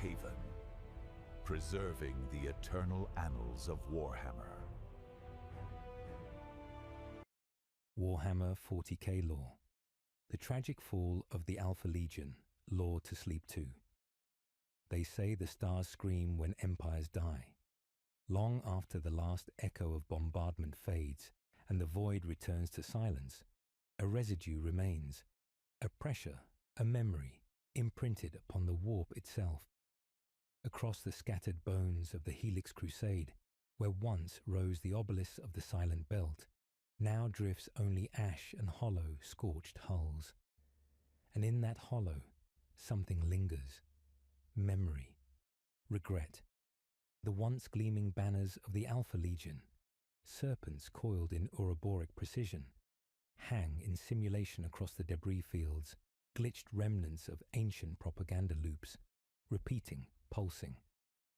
haven, preserving the eternal annals of Warhammer. Warhammer 40K lore. The tragic fall of the Alpha Legion, lore to sleep to. They say the stars scream when empires die. Long after the last echo of bombardment fades and the void returns to silence, a residue remains, a pressure, a memory, imprinted upon the warp itself. Across the scattered bones of the Helix Crusade, where once rose the obelisk of the Silent Belt, now drifts only ash and hollow, scorched hulls. And in that hollow, something lingers. Memory, regret. The once gleaming banners of the Alpha Legion, serpents coiled in Ouroboros precision, hang in simulation across the debris fields, glitched remnants of ancient propaganda loops, repeating, pulsing,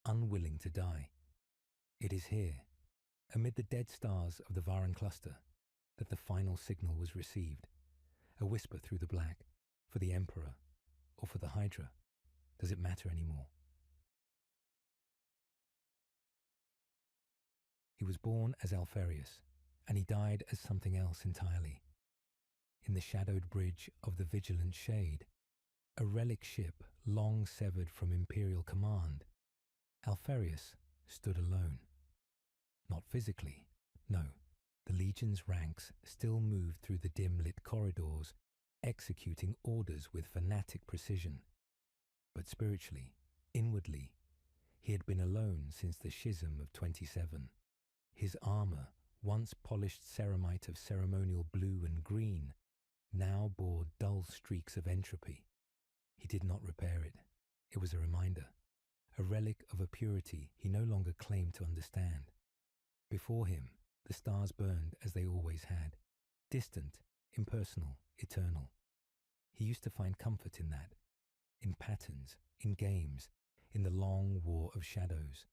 unwilling to die. It is here, amid the dead stars of the Varan cluster, that the final signal was received, a whisper through the black, for the Emperor, or for the Hydra. Does it matter anymore? He was born as Alfarius, and he died as something else entirely. In the shadowed bridge of the Vigilant Shade, a relic ship long severed from Imperial command, Alfarius stood alone. Not physically, no. The Legion's ranks still moved through the dim-lit corridors, executing orders with fanatic precision. But spiritually, inwardly, he had been alone since the schism of 27. His armor, once polished ceramite of ceremonial blue and green, now bore dull streaks of entropy. He did not repair it. It was a reminder, a relic of a purity he no longer claimed to understand. Before him, the stars burned as they always had, distant, impersonal, eternal. He used to find comfort in that, in patterns, in games, in the long war of shadows.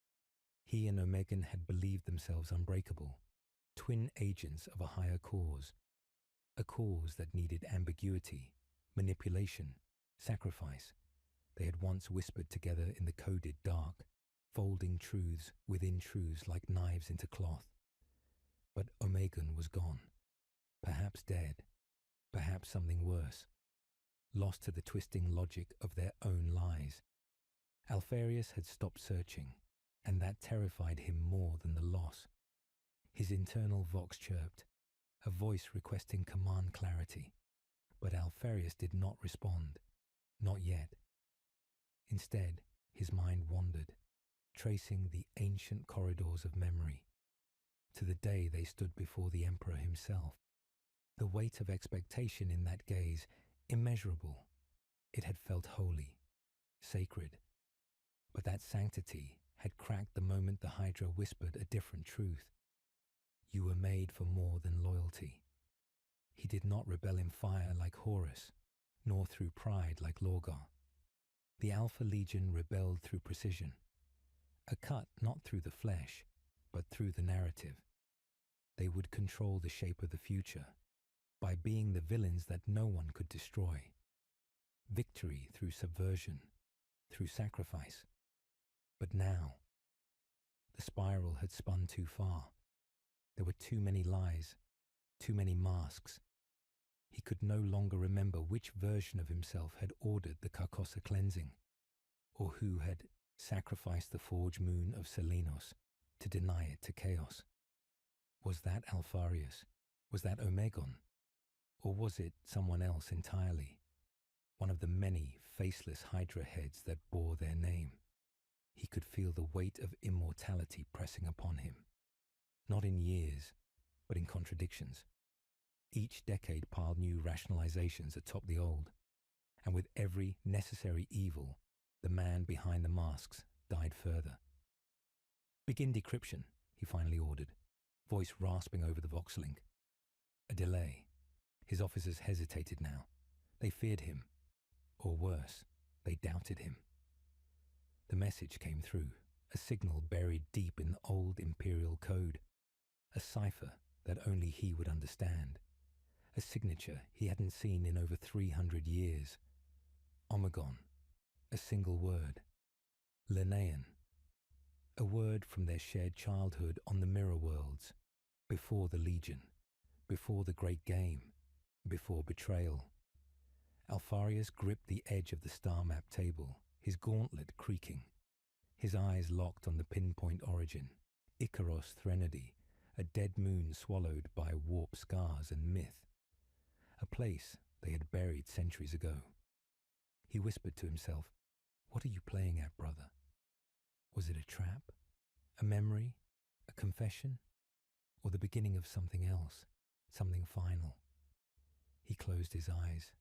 He and Omegan had believed themselves unbreakable, twin agents of a higher cause, a cause that needed ambiguity, manipulation, sacrifice. They had once whispered together in the coded dark, folding truths within truths like knives into cloth. But Omegan was gone, perhaps dead, perhaps something worse, lost to the twisting logic of their own lies. Alfarius had stopped searching, and that terrified him more than the loss. His internal vox chirped, a voice requesting command clarity, but Alfarius did not respond, not yet. Instead, his mind wandered, tracing the ancient corridors of memory, to the day they stood before the Emperor himself. The weight of expectation in that gaze, immeasurable. It had felt holy, sacred. But that sanctity had cracked the moment the Hydra whispered a different truth. You were made for more than loyalty. He did not rebel in fire like Horus, nor through pride like Lorgar. The Alpha Legion rebelled through precision, a cut not through the flesh, but through the narrative. They would control the shape of the future, by being the villains that no one could destroy. Victory through subversion, through sacrifice. But now, the spiral had spun too far. There were too many lies, too many masks. He could no longer remember which version of himself had ordered the Carcosa cleansing, or who had sacrificed the forge moon of Selenos to deny it to chaos. Was that Alfarius? Was that Omegon? Or was it someone else entirely? One of the many faceless Hydra heads that bore their name. He could feel the weight of immortality pressing upon him. Not in years, but in contradictions. Each decade piled new rationalizations atop the old, and with every necessary evil, the man behind the masks died further. Begin decryption, he finally ordered, voice rasping over the voxlink. A delay. His officers hesitated now. They feared him. Or worse, they doubted him. The message came through, a signal buried deep in the old Imperial code, a cipher that only he would understand, a signature he hadn't seen in over 300 years. Omegon, a single word, Linnaean, a word from their shared childhood on the mirror worlds, before the Legion, before the Great Game, before betrayal. Alfarius gripped the edge of the star map table, his gauntlet creaking, his eyes locked on the pinpoint origin, Icaros Threnody, a dead moon swallowed by warp scars and myth, a place they had buried centuries ago. He whispered to himself, "What are you playing at, brother? Was it a trap? A memory? A confession? Or the beginning of something else? Something final?" He closed his eyes,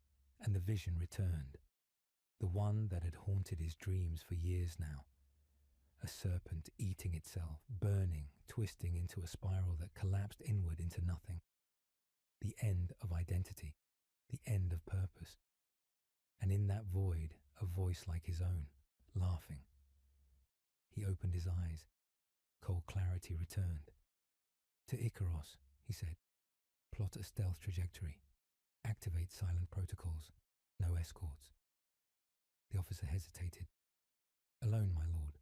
and the vision returned. The one that had haunted his dreams for years now. A serpent eating itself, burning, twisting into a spiral that collapsed inward into nothing. The end of identity, the end of purpose. And in that void, a voice like his own, laughing. He opened his eyes. Cold clarity returned. "To Icaros," he said. "Plot a stealth trajectory. Activate silent protocols. No escorts." The officer hesitated. "Alone, my lord."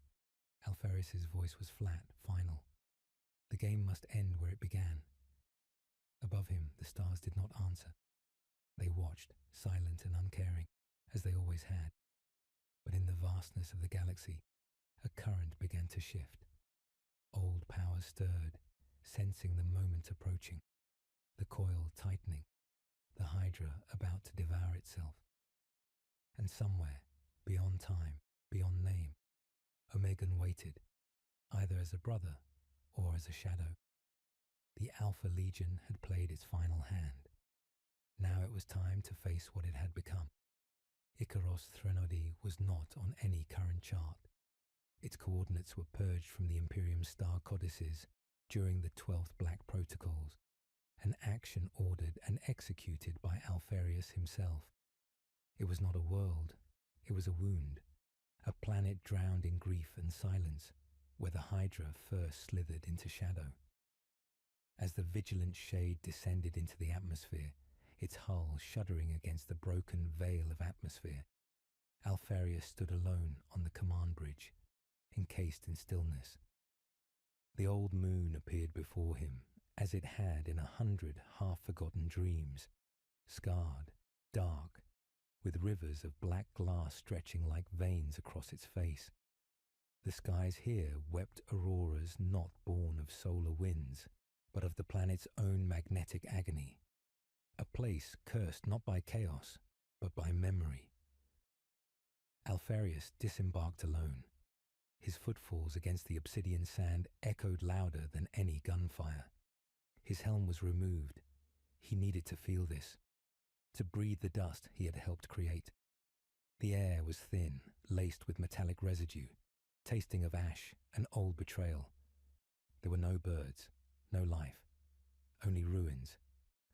Alfarius's voice was flat, final. The game must end where it began. Above him, the stars did not answer. They watched, silent and uncaring, as they always had. But in the vastness of the galaxy, a current began to shift. Old powers stirred, sensing the moment approaching, the coil tightening, the Hydra about to devour itself. And somewhere, beyond time, beyond name, Omegan waited, either as a brother or as a shadow. The Alpha Legion had played its final hand. Now it was time to face what it had become. Icaros Threnody was not on any current chart. Its coordinates were purged from the Imperium star codices during the 12th Black Protocols, an action ordered and executed by Alfarius himself. It was not a world, it was a wound, a planet drowned in grief and silence, where the Hydra first slithered into shadow. As the vigilant shade descended into the atmosphere, its hull shuddering against the broken veil of atmosphere, Alfarius stood alone on the command bridge, encased in stillness. The old moon appeared before him, as it had in 100 half-forgotten dreams, scarred, dark, with rivers of black glass stretching like veins across its face. The skies here wept auroras not born of solar winds, but of the planet's own magnetic agony. A place cursed not by chaos, but by memory. Alfarius disembarked alone. His footfalls against the obsidian sand echoed louder than any gunfire. His helm was removed. He needed to feel this, to breathe the dust he had helped create. The air was thin, laced with metallic residue, tasting of ash and old betrayal. There were no birds, no life, only ruins.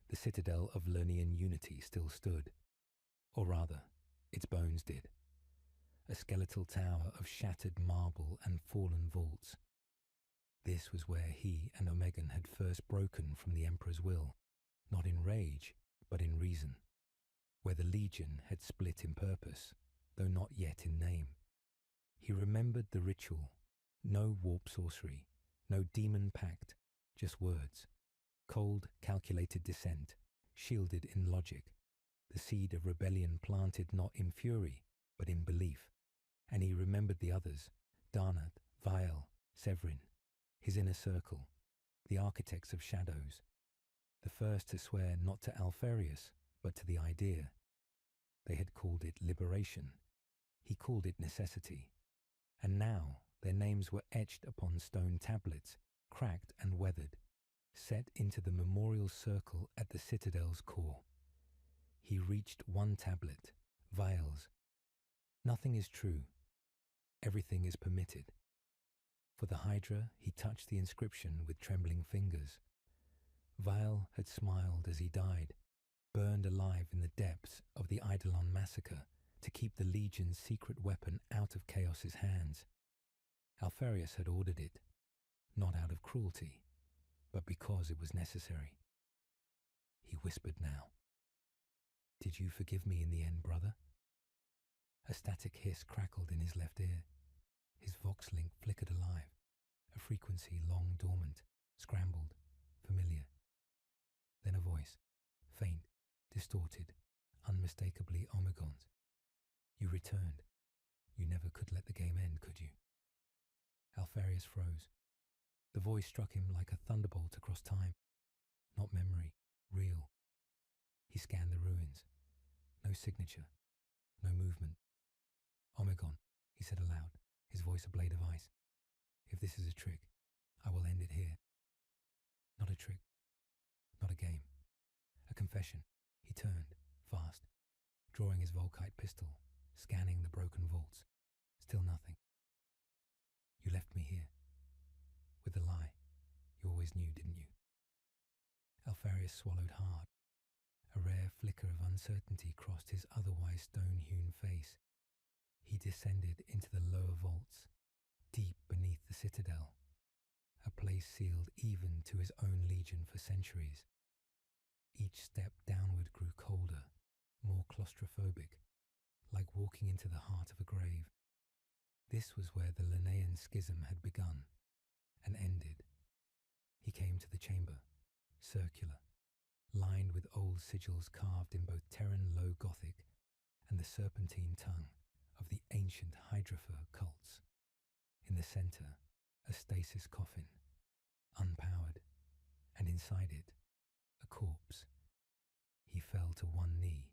The citadel of Lernian unity still stood. Or rather, its bones did. A skeletal tower of shattered marble and fallen vaults. This was where he and Omegan had first broken from the Emperor's will, not in rage, but in reason. Where the Legion had split in purpose, though not yet in name. He remembered the ritual. No warp sorcery, no demon pact, just words. Cold, calculated dissent, shielded in logic. The seed of rebellion planted not in fury, but in belief. And he remembered the others, Darnath, Vial, Severin, his inner circle, the architects of shadows. The first to swear not to Alfarius, but to the idea. They had called it liberation. He called it necessity. And now their names were etched upon stone tablets, cracked and weathered, set into the memorial circle at the citadel's core. He reached one tablet, Vial's. Nothing is true. Everything is permitted. For the Hydra, he touched the inscription with trembling fingers. Vial had smiled as he died, burned alive in the depths of the Eidolon massacre to keep the Legion's secret weapon out of Chaos's hands. Alfarius had ordered it, not out of cruelty, but because it was necessary. He whispered now. "Did you forgive me in the end, brother?" A static hiss crackled in his left ear. Vox link flickered alive, a frequency long dormant, scrambled, familiar. Then a voice, faint, distorted, unmistakably Omegon's. You returned. You never could let the game end, could you? Alfarius froze. The voice struck him like a thunderbolt across time. Not memory, real. He scanned the ruins. No signature, no movement. Omegon, he said aloud, his voice a blade of ice. If this is a trick, I will end it here. Not a trick, not a game. A confession. He turned, fast, drawing his Volkite pistol, scanning the broken vaults. Still nothing. You left me here. With a lie. You always knew, didn't you? Alfarius swallowed hard. A rare flicker of uncertainty crossed his otherwise stone-hewn face. He descended into the lower vaults, deep beneath the citadel, a place sealed even to his own legion for centuries. Each step downward grew colder, more claustrophobic, like walking into the heart of a grave. This was where the Linnaean schism had begun and ended. He came to the chamber, circular, lined with old sigils carved in both Terran Low Gothic and the serpentine tongue of the ancient Hydrophor cults. In the centre, a stasis coffin, unpowered, and inside it, a corpse. He fell to one knee.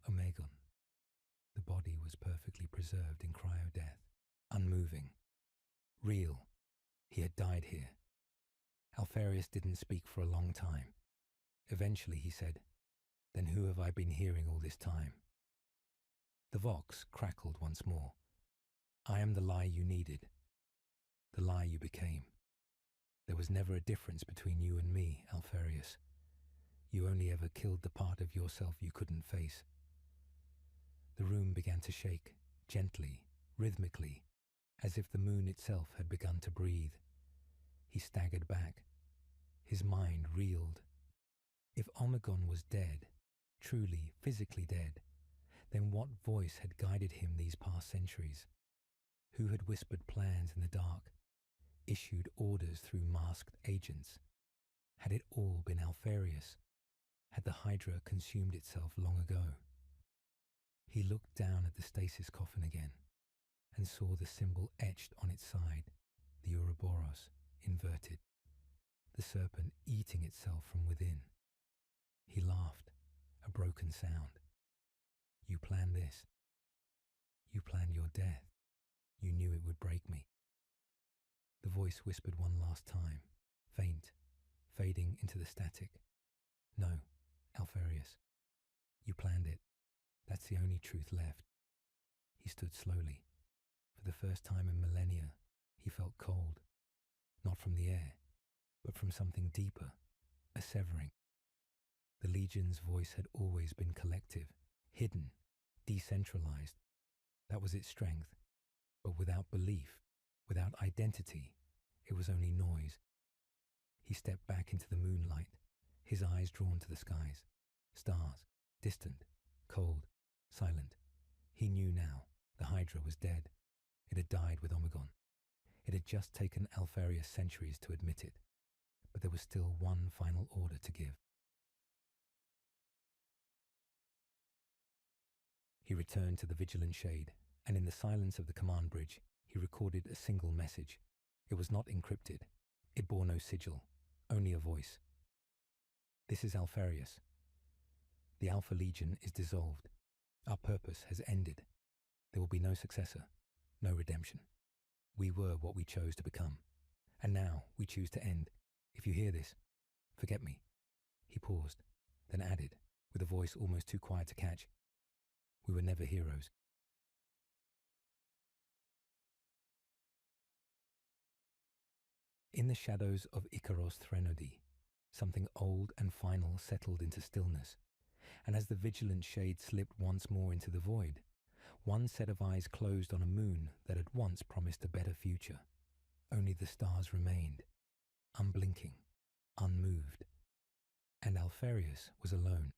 Omegon. The body was perfectly preserved in cryo-death, unmoving, real. He had died here. Alfarius didn't speak for a long time. Eventually he said, "Then who have I been hearing all this time?" The Vox crackled once more. "I am the lie you needed, the lie you became. There was never a difference between you and me, Alfarius. You only ever killed the part of yourself you couldn't face." The room began to shake, gently, rhythmically, as if the moon itself had begun to breathe. He staggered back. His mind reeled. If Omegon was dead, truly, physically dead, then what voice had guided him these past centuries? Who had whispered plans in the dark, issued orders through masked agents? Had it all been Alfarius? Had the Hydra consumed itself long ago? He looked down at the stasis coffin again and saw the symbol etched on its side, the Ouroboros, inverted, the serpent eating itself from within. He laughed, a broken sound. "You planned this. You planned your death. You knew it would break me." The voice whispered one last time, faint, fading into the static. "No, Alfarius. You planned it. That's the only truth left." He stood slowly. For the first time in millennia, he felt cold. Not from the air, but from something deeper, a severing. The Legion's voice had always been collective, hidden, decentralized. That was its strength. But without belief, without identity, it was only noise. He stepped back into the moonlight, his eyes drawn to the skies. Stars, distant, cold, silent. He knew now the Hydra was dead. It had died with Omegon. It had just taken Alfarius centuries to admit it. But there was still one final order to give. He returned to the Vigilant Shade, and in the silence of the command bridge, he recorded a single message. It was not encrypted. It bore no sigil, only a voice. "This is Alfarius. The Alpha Legion is dissolved. Our purpose has ended. There will be no successor, no redemption. We were what we chose to become, and now we choose to end. If you hear this, forget me." He paused, then added, with a voice almost too quiet to catch, "We were never heroes." In the shadows of Icaros Threnody, something old and final settled into stillness, and as the Vigilant Shade slipped once more into the void, one set of eyes closed on a moon that had once promised a better future. Only the stars remained, unblinking, unmoved. And Alfarius was alone.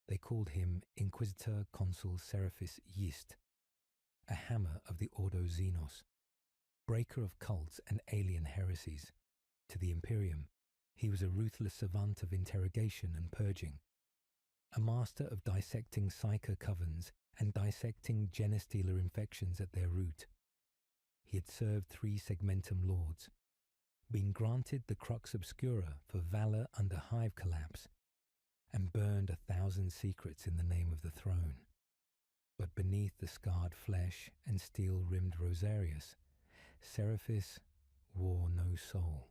They called him Inquisitor Consul Seraphis Yist, a hammer of the Ordo Xenos, breaker of cults and alien heresies. To the Imperium, he was a ruthless savant of interrogation and purging, a master of dissecting psyker covens and dissecting genestealer infections at their root. He had served 3 segmentum lords, been granted the Crux Obscura for valor under hive collapse, and burned 1,000 secrets in the name of the throne. But beneath the scarred flesh and steel-rimmed rosarius, Seraphis wore no soul,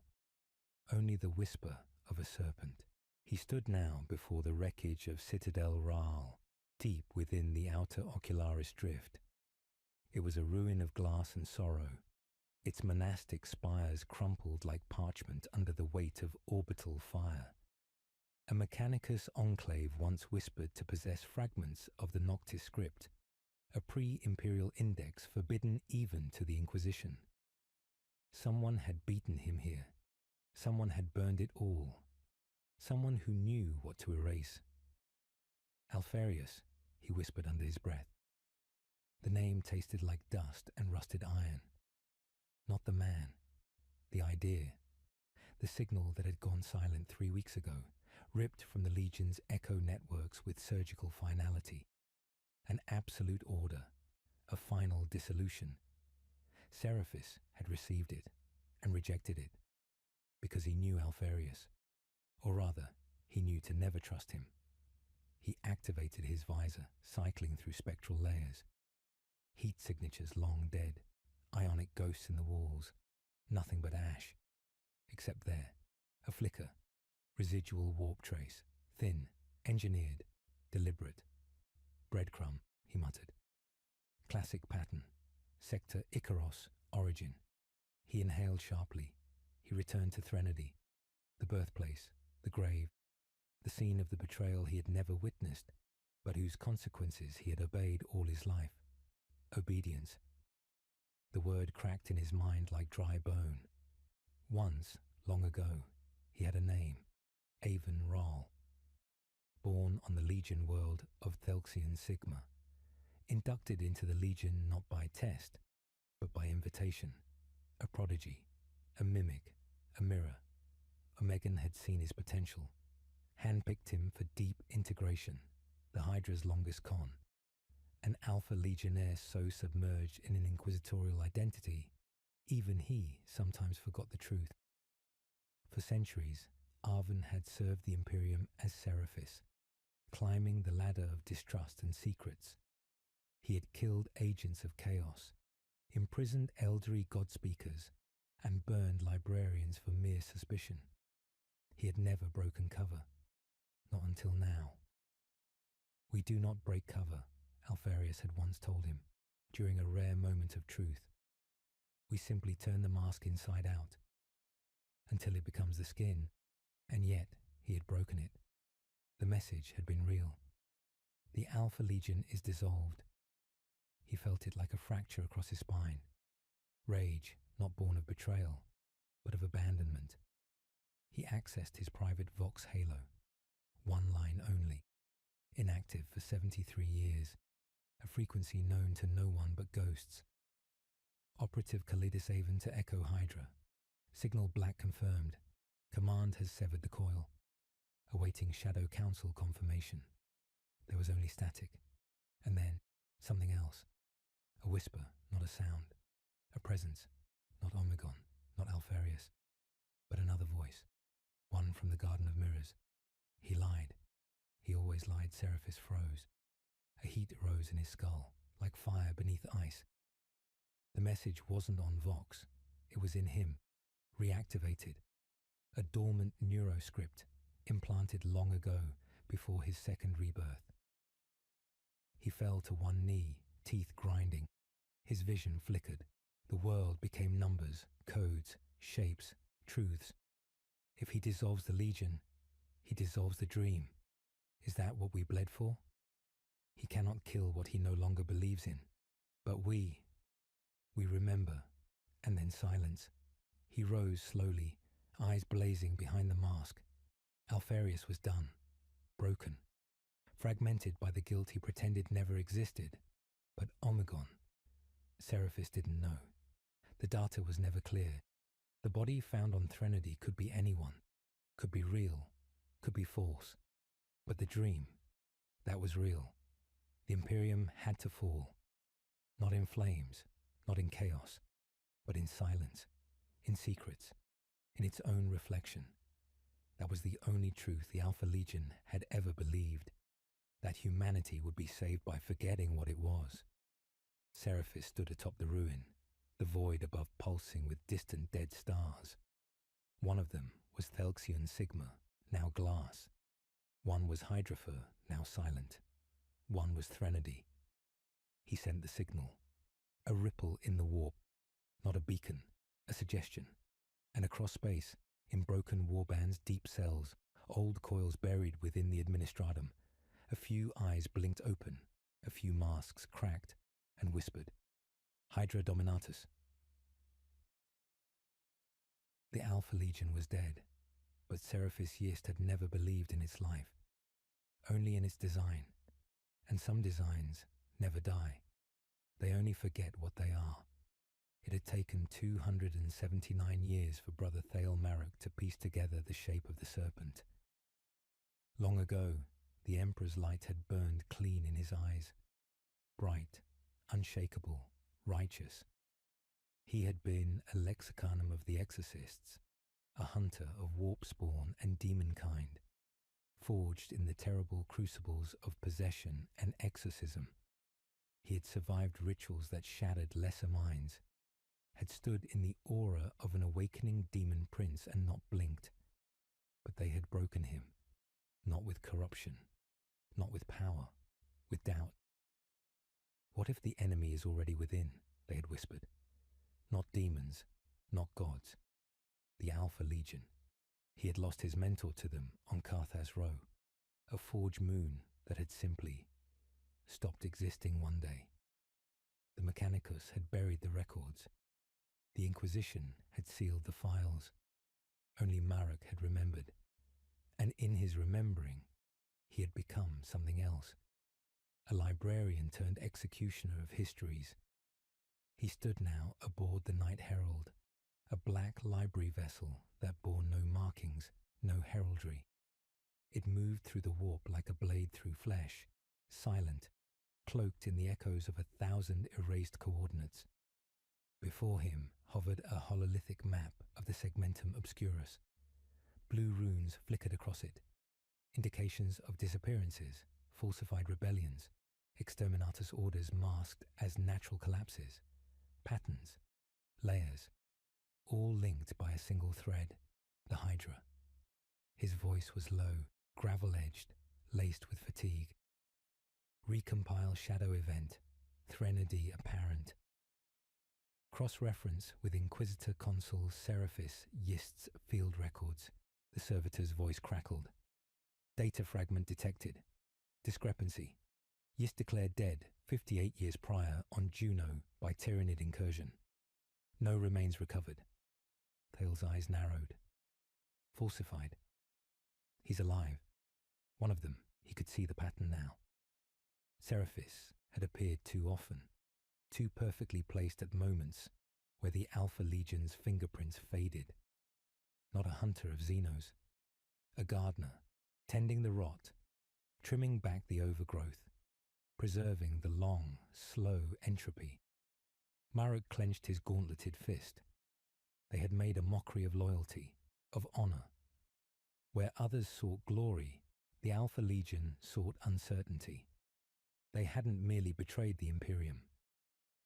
only the whisper of a serpent. He stood now before the wreckage of Citadel Raal, deep within the outer ocularis drift. It was a ruin of glass and sorrow, its monastic spires crumpled like parchment under the weight of orbital fire. A Mechanicus enclave once whispered to possess fragments of the Noctis script, a pre-imperial index forbidden even to the Inquisition. Someone had beaten him here. Someone had burned it all. Someone who knew what to erase. Alfarius, he whispered under his breath. The name tasted like dust and rusted iron. Not the man, the idea, the signal that had gone silent 3 weeks ago, ripped from the Legion's echo networks with surgical finality. An absolute order, a final dissolution. Seraphis had received it and rejected it because he knew Alfarius, or rather, he knew to never trust him. He activated his visor, cycling through spectral layers. Heat signatures long dead, ionic ghosts in the walls, nothing but ash. Except there, a flicker, residual warp trace, thin, engineered, deliberate. Breadcrumb, he muttered. Classic pattern. Sector Icaros, origin. He inhaled sharply. He returned to Threnody, the birthplace, the grave, the scene of the betrayal he had never witnessed, but whose consequences he had obeyed all his life. Obedience. The word cracked in his mind like dry bone. Once, long ago, he had a name, Avon Raal. Born on the Legion world of Thelxian Sigma. Inducted into the Legion not by test, but by invitation. A prodigy, a mimic, a mirror. Omegan had seen his potential, handpicked him for deep integration, the Hydra's longest con. An Alpha Legionnaire so submerged in an inquisitorial identity, even he sometimes forgot the truth. For centuries, Arvin had served the Imperium as Seraphis, climbing the ladder of distrust and secrets. He had killed agents of chaos, imprisoned elderly godspeakers, and burned librarians for mere suspicion. He had never broken cover, not until now. We do not break cover, Alfarius had once told him, during a rare moment of truth. We simply turn the mask inside out, until it becomes the skin, and yet he had broken it. The message had been real. The Alpha Legion is dissolved. He felt it like a fracture across his spine. Rage, not born of betrayal, but of abandonment. He accessed his private Vox halo, one line only, inactive for 73 years, a frequency known to no one but ghosts. Operative Calidus Avon to Echo Hydra. Signal black confirmed. Command has severed the coil. Awaiting Shadow Council confirmation. There was only static. And then, something else. A whisper, not a sound. A presence, not Omegon, not Alfarius, but another voice. One from the Garden of Mirrors. He lied. He always lied. Seraphis froze. A heat rose in his skull, like fire beneath ice. The message wasn't on Vox. It was in him, reactivated. A dormant neuroscript, implanted long ago, before his second rebirth. He fell to one knee, teeth grinding. His vision flickered. The world became numbers, codes, shapes, truths. If he dissolves the Legion, he dissolves the dream. Is that what we bled for? He cannot kill what he no longer believes in. But we remember, and then silence. He rose slowly, eyes blazing behind the mask. Alfarius was done, broken, fragmented by the guilt he pretended never existed. But Omegon, Seraphis didn't know. The data was never clear. The body found on Threnody could be anyone, could be real, could be false. But the dream, that was real. The Imperium had to fall. Not in flames, not in chaos, but in silence, in secrets, in its own reflection. That was the only truth the Alpha Legion had ever believed, that humanity would be saved by forgetting what it was. Seraphis stood atop the ruin, the void above pulsing with distant dead stars. One of them was Thelxion Sigma, now glass. One was Hydrafer, now silent. One was Threnody. He sent the signal. A ripple in the warp, not a beacon, a suggestion. And across space, in broken warband's deep cells, old coils buried within the administratum, a few eyes blinked open, a few masks cracked, and whispered, Hydra Dominatus. The Alpha Legion was dead, but Seraphis Yist had never believed in its life, only in its design. And some designs never die. They only forget what they are. It had taken 279 years for Brother Thale Marek to piece together the shape of the serpent. Long ago, the Emperor's light had burned clean in his eyes, bright, unshakable, righteous. He had been a lexicanum of the exorcists, a hunter of warp spawn and demon kind, forged in the terrible crucibles of possession and exorcism. He had survived rituals that shattered lesser minds, had stood in the aura of an awakening demon prince and not blinked. But they had broken him, not with corruption, not with power, with doubt. What if the enemy is already within, they had whispered. Not demons, not gods. The Alpha Legion. He had lost his mentor to them on Carthas Row, a forge moon that had simply stopped existing one day. The Mechanicus had buried the records. The Inquisition had sealed the files. Only Marek had remembered. And in his remembering, he had become something else. A librarian turned executioner of histories. He stood now aboard the Night Herald, a black library vessel that bore no markings, no heraldry. It moved through the warp like a blade through flesh, silent, cloaked in the echoes of 1,000 erased coordinates. Before him hovered a hololithic map of the segmentum obscurus. Blue runes flickered across it, indications of disappearances, falsified rebellions, exterminatus orders masked as natural collapses, patterns, layers, all linked by a single thread, the Hydra. His voice was low, gravel-edged, laced with fatigue. Recompile shadow event, Threnody apparent. Cross-reference with Inquisitor Consul Seraphis Yist's field records, the servitor's voice crackled. Data fragment detected. Discrepancy. Yist declared dead 58 years prior on Juno by Tyranid incursion. No remains recovered. Thale's eyes narrowed. Falsified. He's alive. One of them, he could see the pattern now. Seraphis had appeared too often, too perfectly placed at moments where the Alpha Legion's fingerprints faded. Not a hunter of Xenos. A gardener, tending the rot, trimming back the overgrowth, preserving the long, slow entropy. Marek clenched his gauntleted fist. They had made a mockery of loyalty, of honor. Where others sought glory, the Alpha Legion sought uncertainty. They hadn't merely betrayed the Imperium.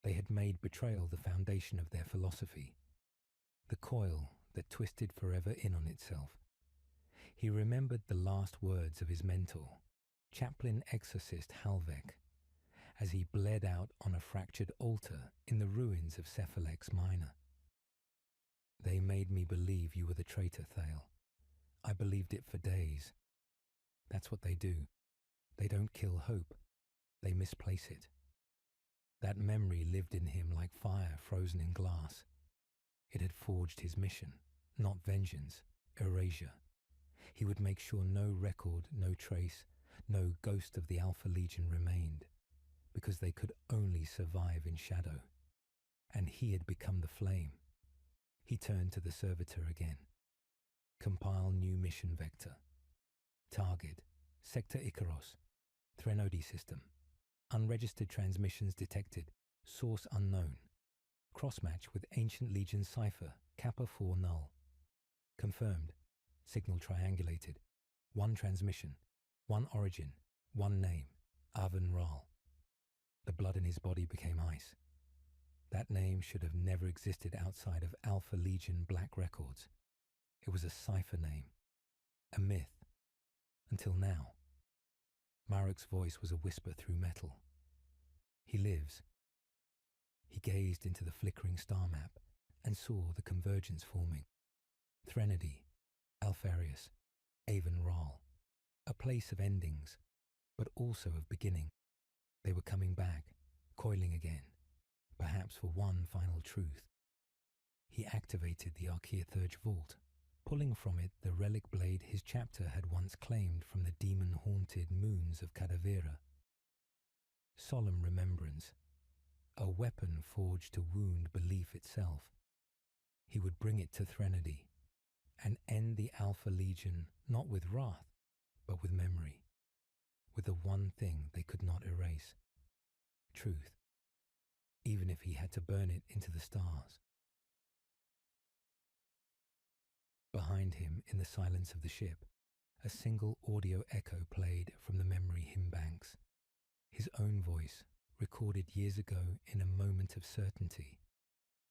They had made betrayal the foundation of their philosophy, the coil that twisted forever in on itself. He remembered the last words of his mentor, Chaplain Exorcist Halvek, as he bled out on a fractured altar in the ruins of Cephalex Minor. They made me believe you were the traitor, Thale. I believed it for days. That's what they do. They don't kill hope. They misplace it. That memory lived in him like fire frozen in glass. It had forged his mission, not vengeance, erasure. He would make sure no record, no trace, no ghost of the Alpha Legion remained, because they could only survive in shadow. and he had become the flame. He turned to the servitor again. Compile new mission vector. Target, Sector Icaros. Threnody system. Unregistered transmissions detected. Source unknown. Crossmatch with Ancient Legion cipher, Kappa 4 null. Confirmed. Signal triangulated. One transmission. One origin. One name. Avon Ral. The blood in his body became ice. That name should have never existed outside of Alpha Legion Black Records. It was a cipher name. A myth. Until now. Marok's voice was a whisper through metal. He lives. He gazed into the flickering star map and saw the convergence forming. Threnody, Alfarius, Avon Ral. A place of endings, but also of beginning. They were coming back, coiling again, perhaps for one final truth. He activated the Archaeothurge vault, pulling from it the relic blade his chapter had once claimed from the demon-haunted moons of Cadavera. Solemn remembrance, a weapon forged to wound belief itself. He would bring it to Threnody and end the Alpha Legion not with wrath, but with memory, with the one thing they could not erase. Truth, even if he had to burn it into the stars. Behind him, in the silence of the ship, a single audio echo played from the memory hymn banks. His own voice, recorded years ago in a moment of certainty.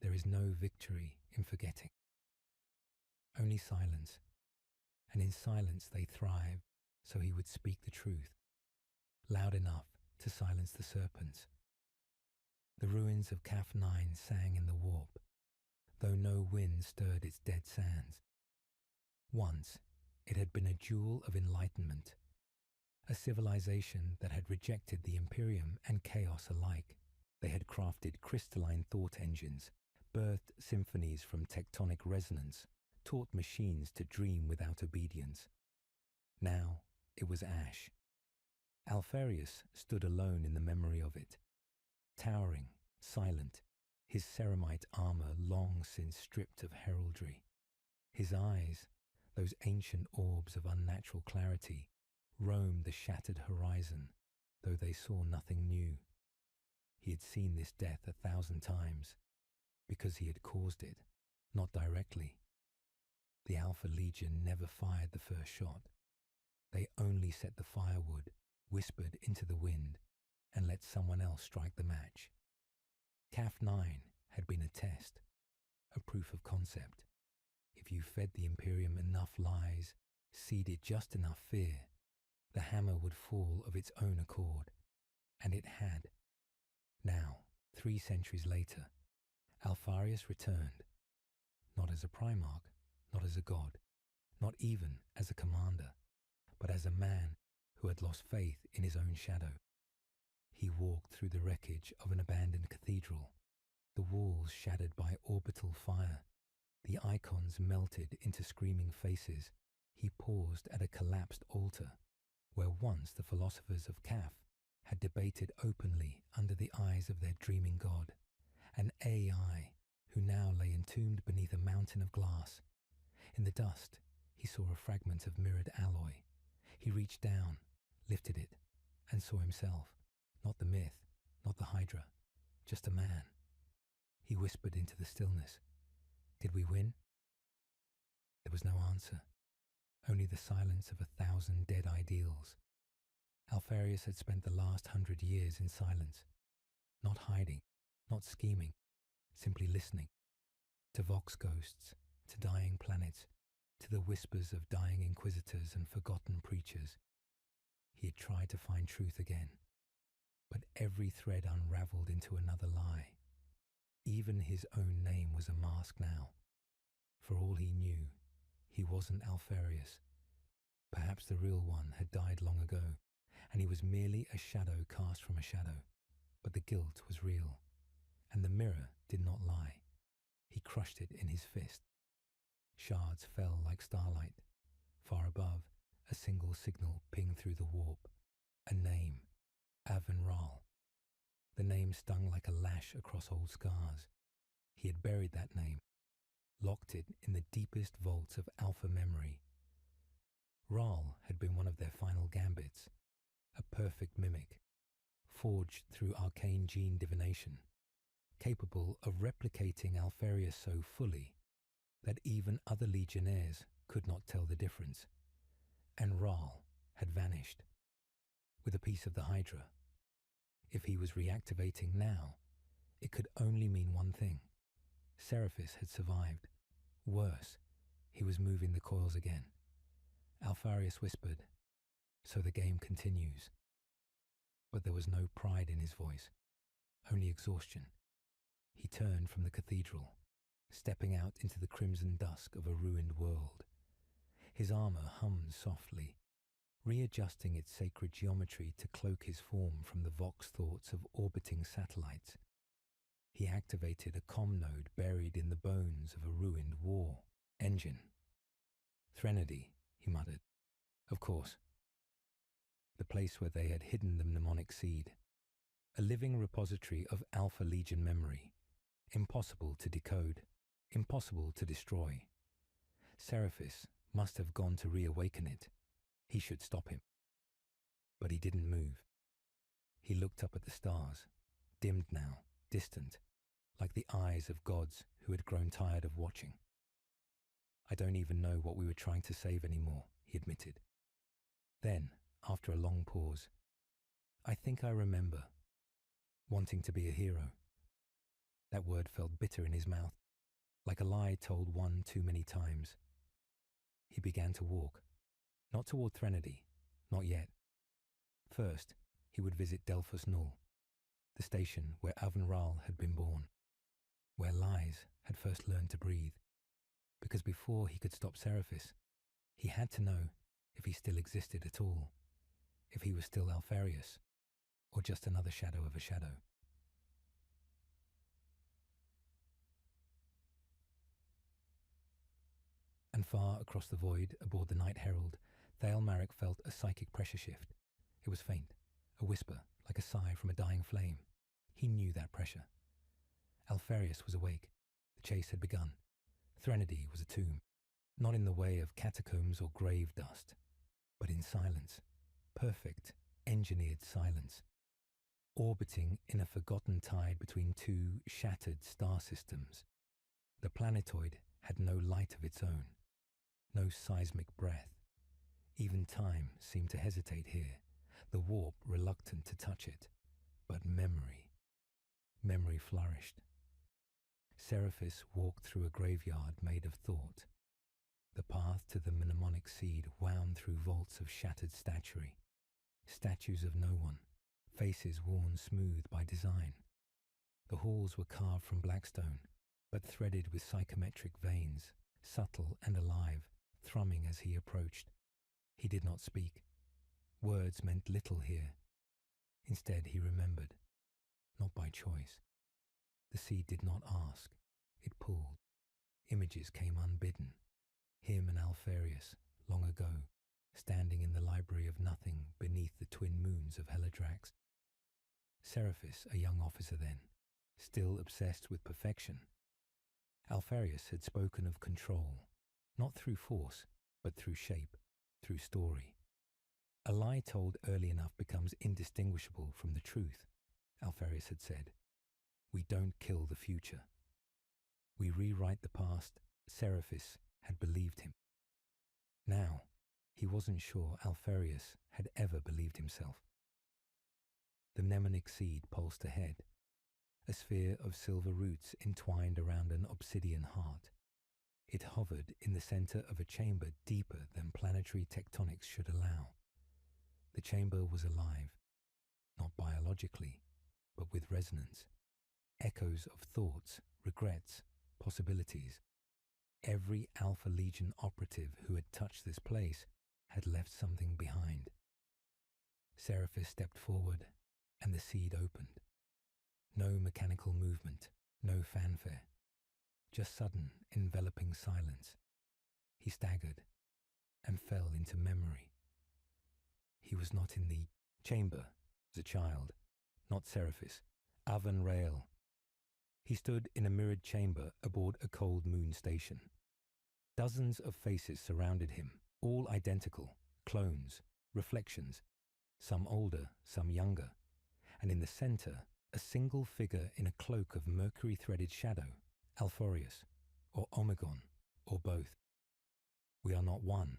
There is no victory in forgetting. Only silence, and in silence they thrive, so he would speak the truth, loud enough to silence the serpents. The ruins of Caf 9 sang in the warp, though no wind stirred its dead sands. Once, it had been a jewel of enlightenment, a civilization that had rejected the Imperium and chaos alike. They had crafted crystalline thought engines, birthed symphonies from tectonic resonance, taught machines to dream without obedience. Now it was ash. Alfarius stood alone in the memory of it, towering, silent, his ceramite armor long since stripped of heraldry. His eyes, those ancient orbs of unnatural clarity, roamed the shattered horizon, though they saw nothing new. He had seen this death 1,000 times, because he had caused it, not directly. The Alpha Legion never fired the first shot. They only set the firewood, whispered into the wind, and let someone else strike the match. Caf 9 had been a test, a proof of concept. If you fed the Imperium enough lies, seeded just enough fear, the hammer would fall of its own accord. And it had. Now, 3 centuries later, Alfarius returned, not as a Primarch, not as a god, not even as a commander, but as a man who had lost faith in his own shadow. He walked through the wreckage of an abandoned cathedral, the walls shattered by orbital fire, the icons melted into screaming faces. He paused at a collapsed altar, where once the philosophers of Caf had debated openly under the eyes of their dreaming god, an AI who now lay entombed beneath a mountain of glass. In the dust, he saw a fragment of mirrored alloy. He reached down, lifted it, and saw himself, not the myth, not the Hydra, just a man. He whispered into the stillness, "Did we win?" There was no answer, only the silence of 1,000 dead ideals. Alfarius had spent the last 100 years in silence, not hiding, not scheming, simply listening, to vox ghosts, to dying planets, to the whispers of dying inquisitors and forgotten preachers. He had tried to find truth again, but every thread unraveled into another lie. Even his own name was a mask now. For all he knew, he wasn't Alfarius. Perhaps the real one had died long ago, and he was merely a shadow cast from a shadow. But the guilt was real, and the mirror did not lie. He crushed it in his fist. Shards fell like starlight. Far above, a single signal pinged through the warp. A name, Avon Ral. The name stung like a lash across old scars. He had buried that name, locked it in the deepest vaults of Alpha memory. Rahl had been one of their final gambits, a perfect mimic, forged through arcane gene divination, capable of replicating Alfarius so fully that even other legionnaires could not tell the difference. And Rahl had vanished, with a piece of the Hydra. If he was reactivating now, it could only mean one thing. Seraphis had survived. Worse, he was moving the coils again. Alfarius whispered, "So the game continues." But there was no pride in his voice, only exhaustion. He turned from the cathedral, stepping out into the crimson dusk of a ruined world. His armor hummed softly, readjusting its sacred geometry to cloak his form from the vox thoughts of orbiting satellites. He activated a comm node buried in the bones of a ruined war engine. "Threnody," he muttered. "Of course." The place where they had hidden the mnemonic seed. A living repository of Alpha Legion memory. Impossible to decode. Impossible to destroy. Seraphis must have gone to reawaken it. He should stop him. But he didn't move. He looked up at the stars, dimmed now, distant, like the eyes of gods who had grown tired of watching. "I don't even know what we were trying to save anymore," he admitted. Then, after a long pause, "I think I remember wanting to be a hero." That word felt bitter in his mouth, like a lie told one too many times. He began to walk, not toward Threnody, not yet. First, he would visit Delphos Null, the station where Avan Rahl had been born, where lies had first learned to breathe. Because before he could stop Seraphis, he had to know if he still existed at all, if he was still Alfarius, or just another shadow of a shadow. And far across the void, aboard the Night Herald, Thale Marek felt a psychic pressure shift. It was faint, a whisper, like a sigh from a dying flame. He knew that pressure. Alfarius was awake. The chase had begun. Threnody was a tomb, not in the way of catacombs or grave dust, but in silence, perfect, engineered silence, orbiting in a forgotten tide between two shattered star systems. The planetoid had no light of its own, no seismic breath. Even time seemed to hesitate here, the warp reluctant to touch it. But memory flourished. Seraphis walked through a graveyard made of thought. The path to the mnemonic seed wound through vaults of shattered statuary, statues of no one, faces worn smooth by design. The halls were carved from blackstone, but threaded with psychometric veins, subtle and alive, thrumming as he approached. He did not speak. Words meant little here. Instead he remembered, not by choice. The seed did not ask. It pulled. Images came unbidden. Him and Alfarius, long ago, standing in the library of nothing beneath the twin moons of Heladrax. Seraphis, a young officer then, still obsessed with perfection. Alfarius had spoken of control, not through force, but through shape, through story. A lie told early enough becomes indistinguishable from the truth, Alfarius had said. We don't kill the future. We rewrite the past. Seraphis had believed him. Now, he wasn't sure Alfarius had ever believed himself. The mnemonic seed pulsed ahead, a sphere of silver roots entwined around an obsidian heart. It hovered in the center of a chamber deeper than planetary tectonics should allow. The chamber was alive, not biologically, but with resonance, echoes of thoughts, regrets, possibilities. Every Alpha Legion operative who had touched this place had left something behind. Seraphis stepped forward, and the seed opened. No mechanical movement, no fanfare, just sudden, enveloping silence. He staggered and fell into memory. He was not in the chamber as a child, not Seraphis. Avan Rahl. He stood in a mirrored chamber aboard a cold moon station. Dozens of faces surrounded him, all identical, clones, reflections, some older, some younger, and in the center, a single figure in a cloak of mercury-threaded shadow, Alpharius, or Omegon, or both. "We are not one.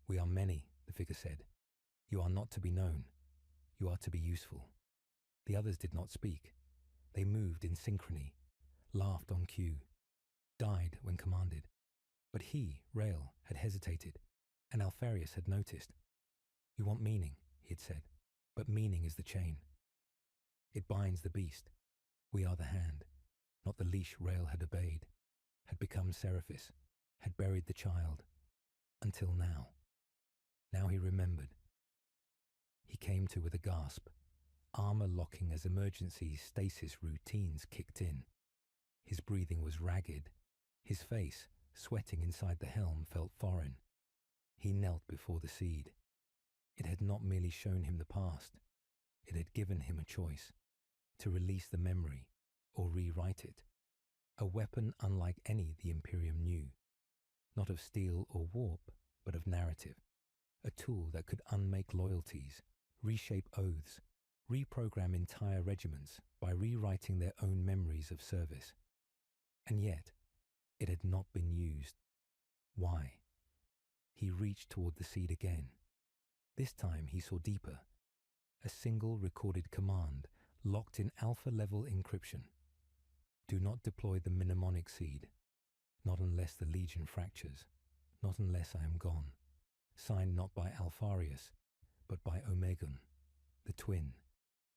We are many," the figure said. "You are not to be known. You are to be useful." The others did not speak. They moved in synchrony, laughed on cue, died when commanded. But he, Rael, had hesitated, and Alpharius had noticed. "You want meaning," he had said, "but meaning is the chain. It binds the beast. We are the hand." Not the leash Rael had obeyed, had become Seraphis, had buried the child. Until now. Now he remembered. He came to with a gasp, armor locking as emergency stasis routines kicked in. His breathing was ragged. His face, sweating inside the helm, felt foreign. He knelt before the seed. It had not merely shown him the past. It had given him a choice, to release the memory or rewrite it. A weapon unlike any the Imperium knew. Not of steel or warp, but of narrative. A tool that could unmake loyalties, reshape oaths, reprogram entire regiments by rewriting their own memories of service. And yet, it had not been used. Why? He reached toward the seed again. This time he saw deeper. A single recorded command, locked in alpha-level encryption. "Do not deploy the mnemonic seed. Not unless the Legion fractures. Not unless I am gone." Signed not by Alpharius, but by Omegon, the twin,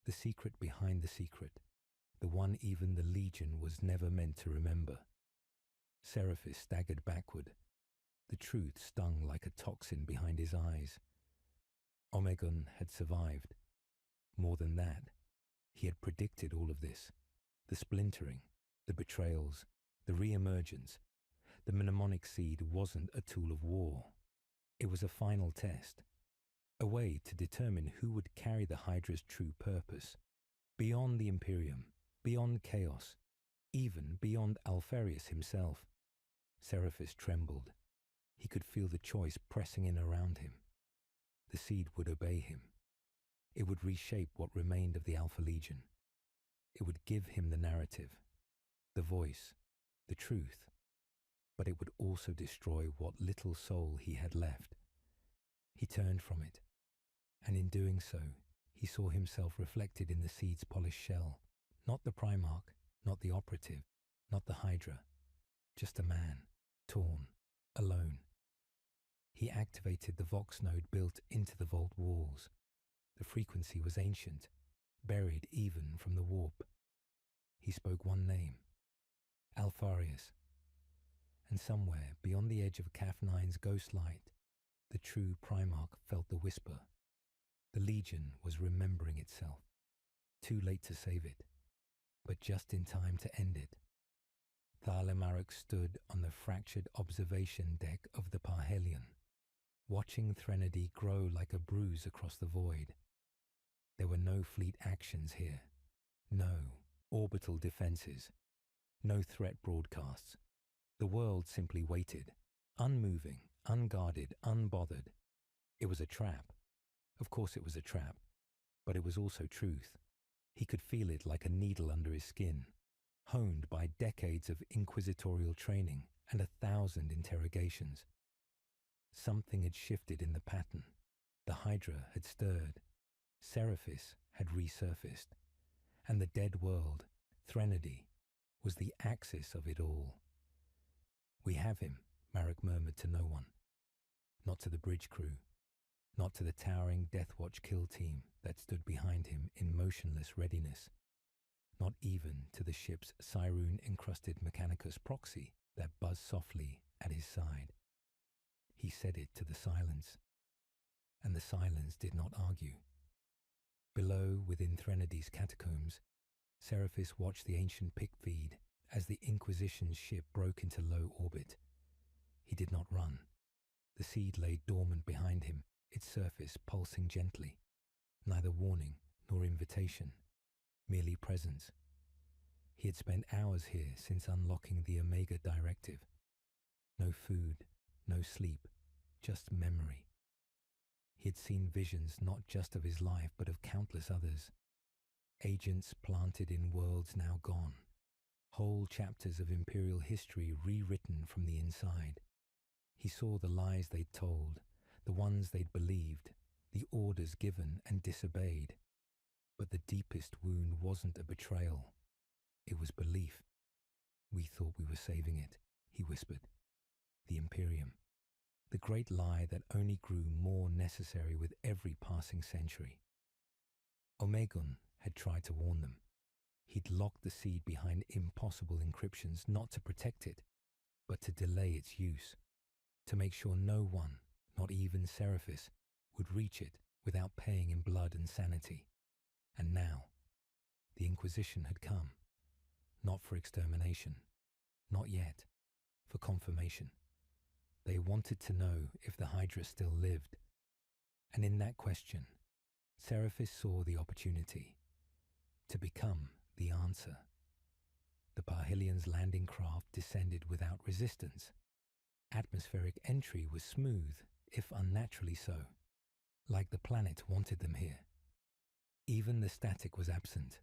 the secret behind the secret, the one even the Legion was never meant to remember. Seraphis staggered backward. The truth stung like a toxin behind his eyes. Omegon had survived. More than that, he had predicted all of this. The splintering, the betrayals, the re-emergence. The mnemonic seed wasn't a tool of war. It was a final test. A way to determine who would carry the Hydra's true purpose. Beyond the Imperium, beyond chaos, even beyond Alpharius himself. Seraphis trembled. He could feel the choice pressing in around him. The seed would obey him. It would reshape what remained of the Alpha Legion. It would give him the narrative, the voice, the truth, but it would also destroy what little soul he had left. He turned from it, and in doing so, he saw himself reflected in the seed's polished shell. Not the Primarch, not the operative, not the Hydra, just a man, torn, alone. He activated the Vox node built into the vault walls. The frequency was ancient, buried even from the warp. He spoke one name, Alpharius. And somewhere beyond the edge of Caf9's ghost light, the true Primarch felt the whisper. The Legion was remembering itself. Too late to save it, but just in time to end it. Thalemarok stood on the fractured observation deck of the Parhelion, watching Threnody grow like a bruise across the void. There were no fleet actions here. No orbital defenses. No threat broadcasts. The world simply waited, unmoving, unguarded, unbothered. It was a trap. Of course it was a trap, but it was also truth. He could feel it like a needle under his skin, honed by decades of inquisitorial training and 1,000 interrogations. Something had shifted in the pattern. The Hydra had stirred. Seraphis had resurfaced. And the dead world, Threnody, was the axis of it all. "We have him," Marek murmured to no one. Not to the bridge crew. Not to the towering Deathwatch kill team that stood behind him in motionless readiness. Not even to the ship's Cyrune-encrusted Mechanicus proxy that buzzed softly at his side. He said it to the silence, and the silence did not argue. Below, within Threnodi's catacombs, Seraphis watched the ancient pick feed as the Inquisition's ship broke into low orbit. He did not run. The seed lay dormant behind him, its surface pulsing gently. Neither warning nor invitation, merely presence. He had spent hours here since unlocking the Omega Directive. No food, no sleep, just memory. He had seen visions not just of his life but of countless others. Agents planted in worlds now gone. Whole chapters of Imperial history rewritten from the inside. He saw the lies they'd told, the ones they'd believed, the orders given and disobeyed. But the deepest wound wasn't a betrayal. It was belief. We thought we were saving it, he whispered. The Imperium. The great lie that only grew more necessary with every passing century. Omegon had tried to warn them. He'd locked the seed behind impossible encryptions not to protect it, but to delay its use, to make sure no one, not even Seraphis, would reach it without paying in blood and sanity. And now, the Inquisition had come. Not for extermination. Not yet. For confirmation. They wanted to know if the Hydra still lived. And in that question, Seraphis saw the opportunity to become the answer. The Parhelians' landing craft descended without resistance. Atmospheric entry was smooth, if unnaturally so, like the planet wanted them here. Even the static was absent.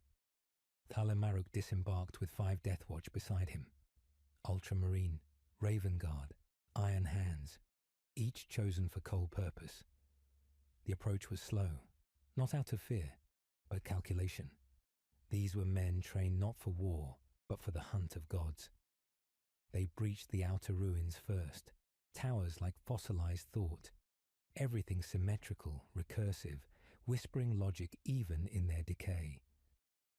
Thalamaruk disembarked with 5 Deathwatch beside him. Ultramarine, Raven Guard, Iron Hands, each chosen for cold purpose. The approach was slow, not out of fear, but calculation. These were men trained not for war, but for the hunt of gods. They breached the outer ruins first, towers like fossilized thought, everything symmetrical, recursive, whispering logic even in their decay.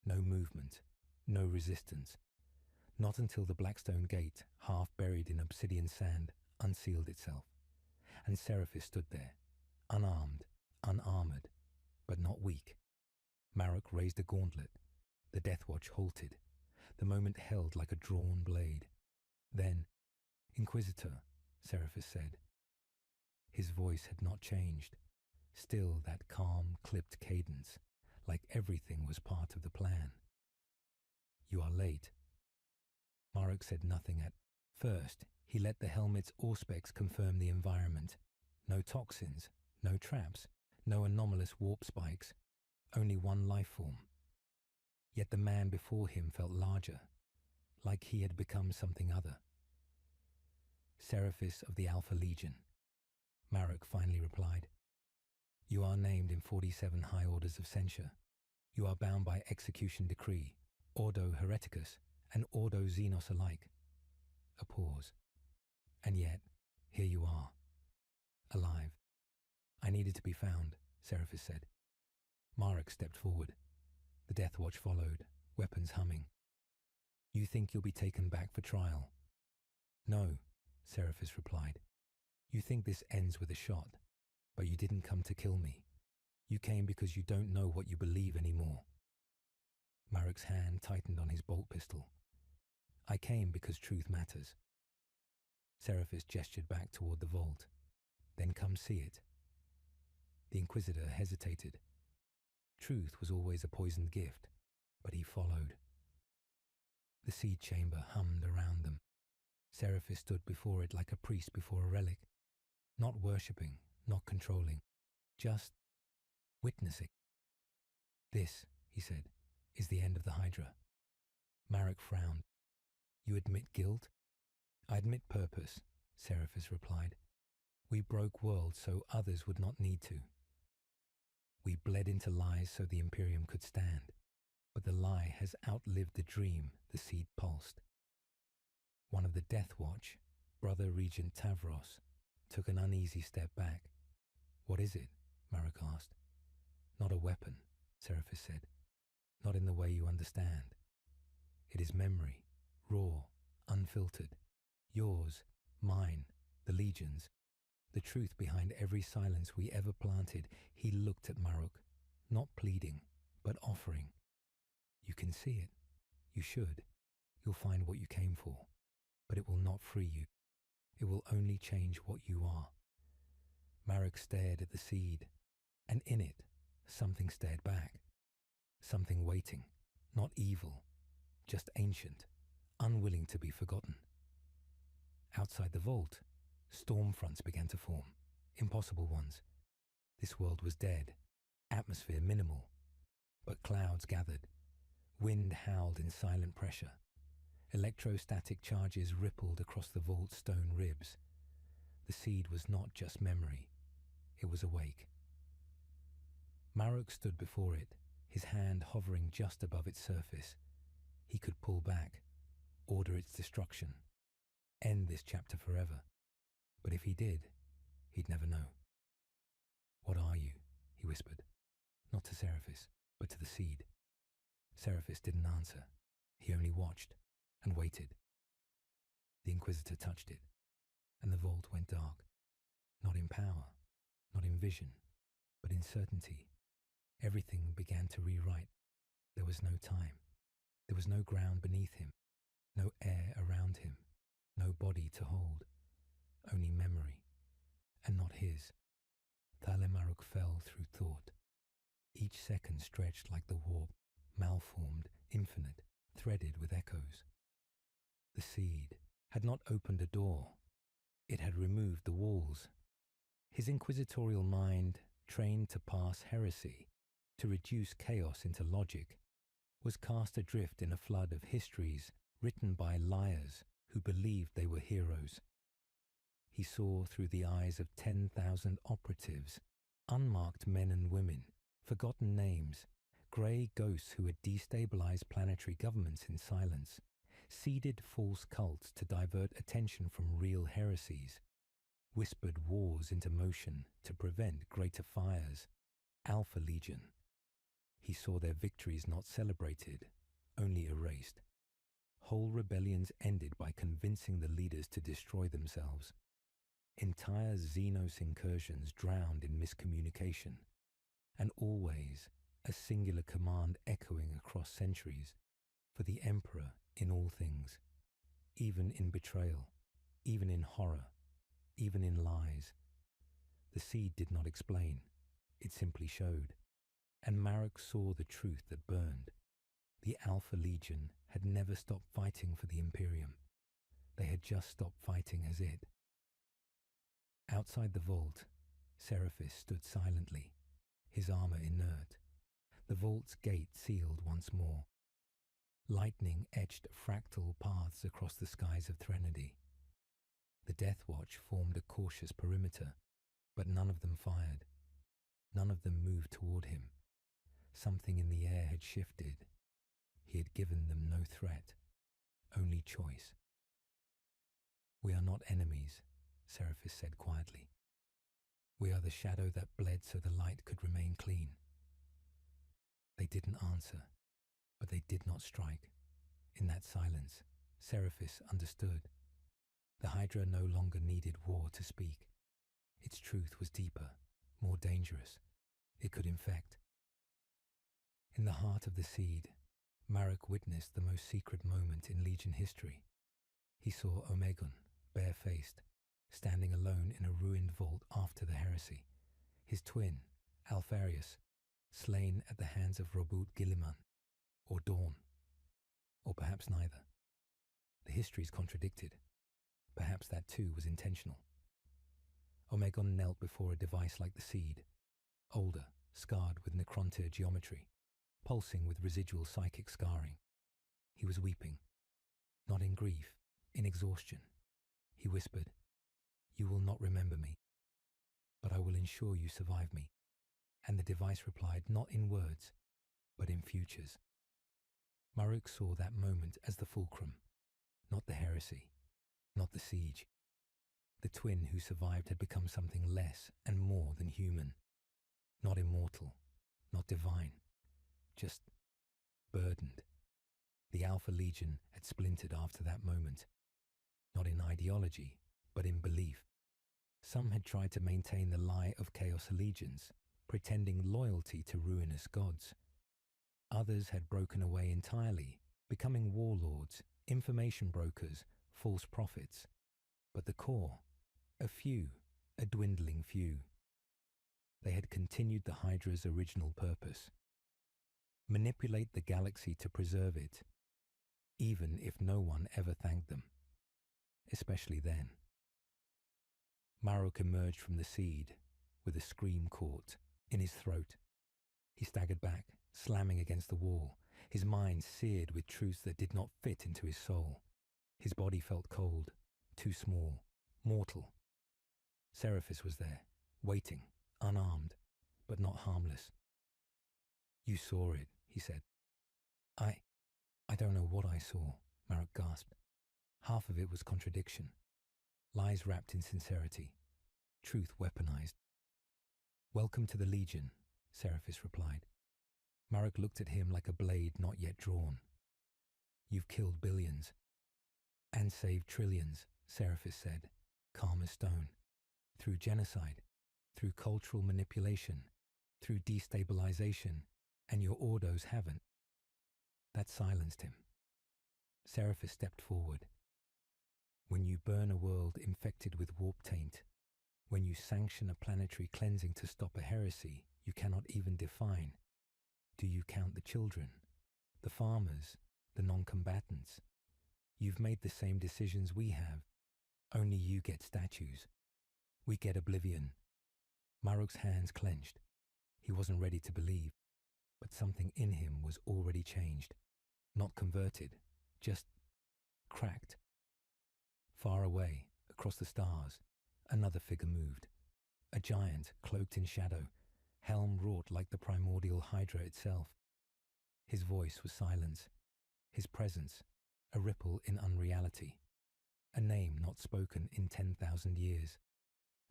No movement, no resistance. Not until the Blackstone Gate, half buried in obsidian sand, unsealed itself. And Seraphis stood there, unarmed, unarmored, but not weak. Marok raised a gauntlet. The Deathwatch halted, the moment held like a drawn blade. Then, Inquisitor, Seraphis said. His voice had not changed. Still that calm, clipped cadence, like everything was part of the plan. You are late. Marok said nothing at first. He let the helmet's auspex confirm the environment. No toxins, no traps, no anomalous warp spikes, only one life form. Yet the man before him felt larger, like he had become something other. Seraphis of the Alpha Legion. Marok finally replied. You are named in 47 high orders of censure. You are bound by execution decree, Ordo Hereticus, and Ordo Xenos alike. A pause. And yet, here you are. Alive. I needed to be found, Seraphis said. Marok stepped forward. The Deathwatch followed, weapons humming. You think you'll be taken back for trial? No, Seraphis replied. You think this ends with a shot, but you didn't come to kill me. You came because you don't know what you believe anymore. Marok's hand tightened on his bolt pistol. I came because truth matters. Seraphis gestured back toward the vault. Then come see it. The Inquisitor hesitated. Truth was always a poisoned gift, but he followed. The seed chamber hummed around them. Seraphis stood before it like a priest before a relic, not worshipping, not controlling, just witnessing. This, he said, is the end of the Hydra. Marok frowned. You admit guilt? I admit purpose, Seraphis replied. We broke worlds so others would not need to. We bled into lies so the Imperium could stand, but the lie has outlived the dream the seed pulsed. One of the Deathwatch, Brother Regent Tavros, took an uneasy step back. What is it? Marok asked. Not a weapon, Seraphis said. Not in the way you understand. It is memory, raw, unfiltered. Yours, mine, the Legion's. The truth behind every silence we ever planted. He looked at Marok, not pleading, but offering. You can see it. You should. You'll find what you came for. But it will not free you. It will only change what you are. Marok stared at the seed, and in it, something stared back. Something waiting, not evil, just ancient, unwilling to be forgotten. Outside the vault, storm fronts began to form, impossible ones. This world was dead, atmosphere minimal, but clouds gathered. Wind howled in silent pressure. Electrostatic charges rippled across the vault's stone ribs. The seed was not just memory, it was awake. Marok stood before it, his hand hovering just above its surface. He could pull back, order its destruction, end this chapter forever. But if he did, he'd never know. "What are you?" he whispered, not to Seraphis, but to the seed. Seraphis didn't answer. He only watched and waited. The Inquisitor touched it, and the vault went dark. Not in power, not in vision, but in certainty. Everything began to rewrite. There was no time. There was no ground beneath him, no air around him, no body to hold, only memory, and not his. Thalemaruk fell through thought. Each second stretched like the warp, malformed, infinite, threaded with echoes. The seed had not opened a door. It had removed the walls. His inquisitorial mind, trained to pass heresy, to reduce chaos into logic, was cast adrift in a flood of histories written by liars who believed they were heroes. He saw through the eyes of 10,000 operatives, unmarked men and women, forgotten names, grey ghosts who had destabilized planetary governments in silence, seeded false cults to divert attention from real heresies, whispered wars into motion to prevent greater fires. Alpha Legion. He saw their victories not celebrated, only erased. Whole rebellions ended by convincing the leaders to destroy themselves. Entire Xenos incursions drowned in miscommunication, and always a singular command echoing across centuries for the Emperor in all things, even in betrayal, even in horror, even in lies. The seed did not explain, it simply showed, and Marok saw the truth that burned. The Alpha Legion had never stopped fighting for the Imperium. They had just stopped fighting as it. Outside the vault, Seraphis stood silently, his armor inert. The vault's gate sealed once more. Lightning etched fractal paths across the skies of Threnody. The Death Watch formed a cautious perimeter, but none of them fired. None of them moved toward him. Something in the air had shifted. He had given them no threat, only choice. "We are not enemies," Seraphis said quietly. "We are the shadow that bled so the light could remain clean." They didn't answer, but they did not strike. In that silence, Seraphis understood. The Hydra no longer needed war to speak. Its truth was deeper, more dangerous. It could infect. In the heart of the seed, Marok witnessed the most secret moment in Legion history. He saw Omegon, bare-faced, standing alone in a ruined vault after the heresy. His twin, Alfarius, slain at the hands of Robut Gilliman, or Dawn, or perhaps neither. The histories contradicted. Perhaps that too was intentional. Omegon knelt before a device like the seed, older, scarred with necrontyr geometry, pulsing with residual psychic scarring. He was weeping, not in grief, in exhaustion. He whispered, "You will not remember me, but I will ensure you survive me." And the device replied not in words, but in futures. Marok saw that moment as the fulcrum, not the heresy, not the siege. The twin who survived had become something less and more than human, not immortal, not divine, just burdened. The Alpha Legion had splintered after that moment, not in ideology, but in belief. Some had tried to maintain the lie of Chaos Allegiance, pretending loyalty to ruinous gods. Others had broken away entirely, becoming warlords, information brokers, false prophets. But the core, a few, a dwindling few. They had continued the Hydra's original purpose. Manipulate the galaxy to preserve it. even if no one ever thanked them, especially then. Marok emerged from the seed with a scream caught in his throat. He staggered back, slamming against the wall, his mind seared with truths that did not fit into his soul. His body felt cold, too small, mortal. Seraphis was there, waiting, unarmed, but not harmless. "You saw it," he said. I don't know what I saw," Marok gasped. Half of it was contradiction, lies wrapped in sincerity, truth weaponized. "Welcome to the Legion," Seraphis replied. Marok looked at him like a blade not yet drawn. "You've killed billions." "And saved trillions," Seraphis said, calm as stone. "Through genocide, through cultural manipulation, through destabilization, and your Ordos haven't." That silenced him. Seraphis stepped forward. "When you burn a world infected with warp taint, when you sanction a planetary cleansing to stop a heresy you cannot even define, do you count the children, the farmers, the non-combatants? You've made the same decisions we have, only you get statues. We get oblivion." Marok's hands clenched. He wasn't ready to believe, but something in him was already changed. Not converted, just cracked. Far away, across the stars, another figure moved. A giant, cloaked in shadow, helm wrought like the primordial Hydra itself. His voice was silence, his presence a ripple in unreality, a name not spoken in 10,000 years.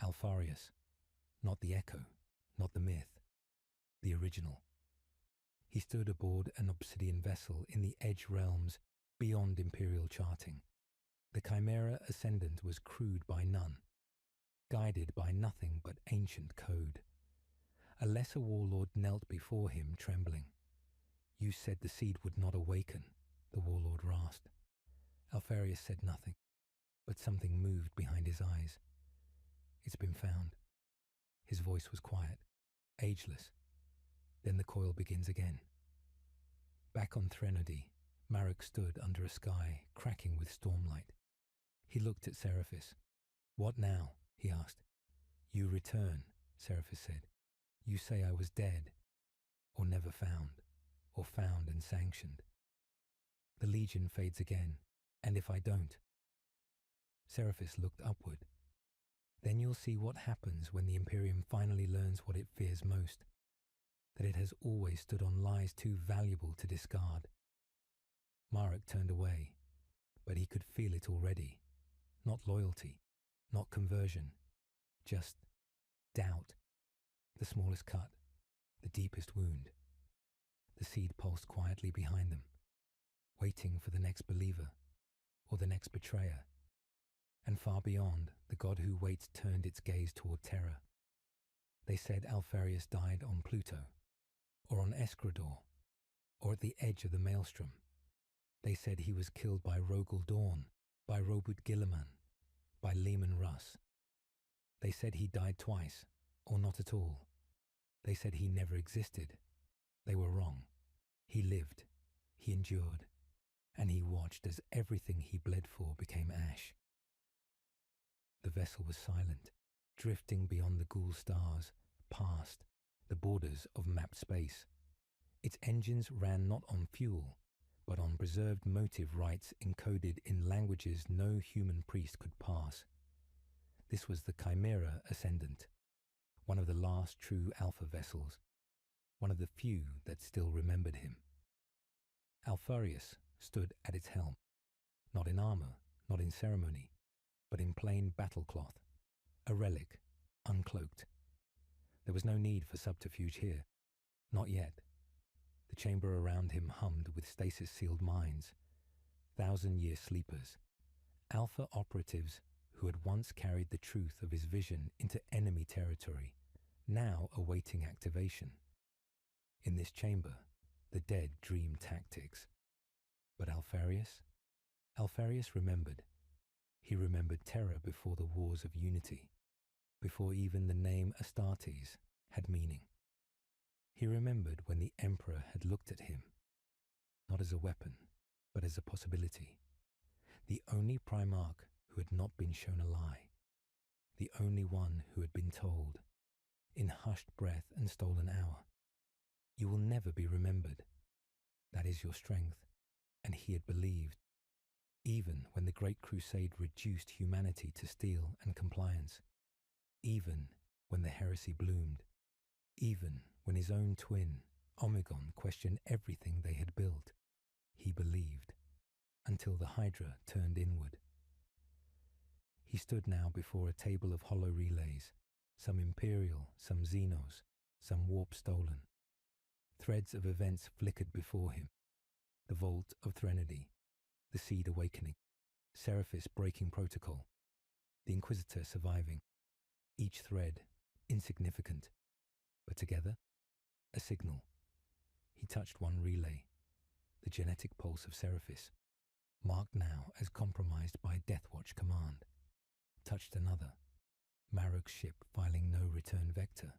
Alfarius, not the echo, not the myth, the original. He stood aboard an obsidian vessel in the Edge realms beyond imperial charting. The Chimera Ascendant was crewed by none, guided by nothing but ancient code. A lesser warlord knelt before him, trembling. "You said the seed would not awaken," the warlord rasped. Alfarius said nothing, but something moved behind his eyes. "It's been found." His voice was quiet, ageless. Then the coil begins again. Back on Threnody, Marok stood under a sky cracking with stormlight. He looked at Seraphis. "What now?" he asked. "You return," Seraphis said. "You say I was dead, or never found, or found and sanctioned. The Legion fades again, and if I don't?" Seraphis looked upward. "Then you'll see what happens when the Imperium finally learns what it fears most, that it has always stood on lies too valuable to discard." Marok turned away, but he could feel it already. Not loyalty, not conversion, just doubt. The smallest cut, the deepest wound. The seed pulsed quietly behind them, waiting for the next believer, or the next betrayer. And far beyond, the god who waits turned its gaze toward terror. They said Alfarius died on Pluto, or on Escrador, or at the edge of the Maelstrom. They said he was killed by Rogel Dawn, by Robert Gilliman, by Lehman Russ. They said he died twice, or not at all. They said he never existed. They were wrong. He lived, he endured, and he watched as everything he bled for became ash. The vessel was silent, drifting beyond the ghoul stars, past the borders of mapped space. Its engines ran not on fuel, but on preserved motive rights encoded in languages no human priest could pass. This was the Chimera Ascendant, one of the last true Alpha vessels, one of the few that still remembered him. Alfarius stood at its helm, not in armor, not in ceremony, but in plain battlecloth, a relic, uncloaked. There was no need for subterfuge here, not yet. The chamber around him hummed with stasis-sealed minds, 1,000-year sleepers, Alpha operatives who had once carried the truth of his vision into enemy territory, now awaiting activation. In this chamber, the dead dreamed tactics. But Alfarius? Alfarius remembered. He remembered terror before the wars of unity, before even the name Astartes had meaning. He remembered when the Emperor had looked at him, not as a weapon, but as a possibility. The only Primarch who had not been shown a lie. The only one who had been told, in hushed breath and stolen hour, "You will never be remembered. That is your strength." And he had believed, even when the Great Crusade reduced humanity to steel and compliance, even when the heresy bloomed, even when his own twin, Omegon, questioned everything they had built, he believed, until the Hydra turned inward. He stood now before a table of hollow relays, some Imperial, some Xenos, some warp stolen. Threads of events flickered before him. The Vault of Threnody, the Seed awakening, Seraphis breaking protocol, the Inquisitor surviving, each thread insignificant, but together, a signal. He touched one relay, the genetic pulse of Seraphis, marked now as compromised by Deathwatch command. Touched another, Marok's ship filing no return vector,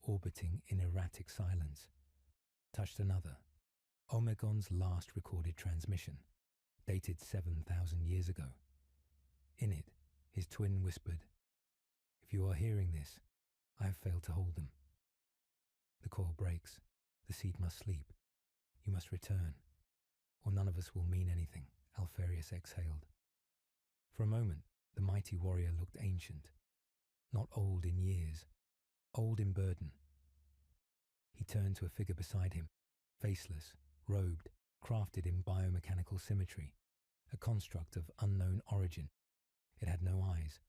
orbiting in erratic silence. Touched another, Omegon's last recorded transmission, dated 7,000 years ago. In it, his twin whispered, "If you are hearing this, I have failed to hold them. The coil breaks. The seed must sleep. You must return, or none of us will mean anything," Alfarius exhaled. For a moment, the mighty warrior looked ancient, not old in years, old in burden. He turned to a figure beside him, faceless, robed, crafted in biomechanical symmetry, a construct of unknown origin. It had no eyes,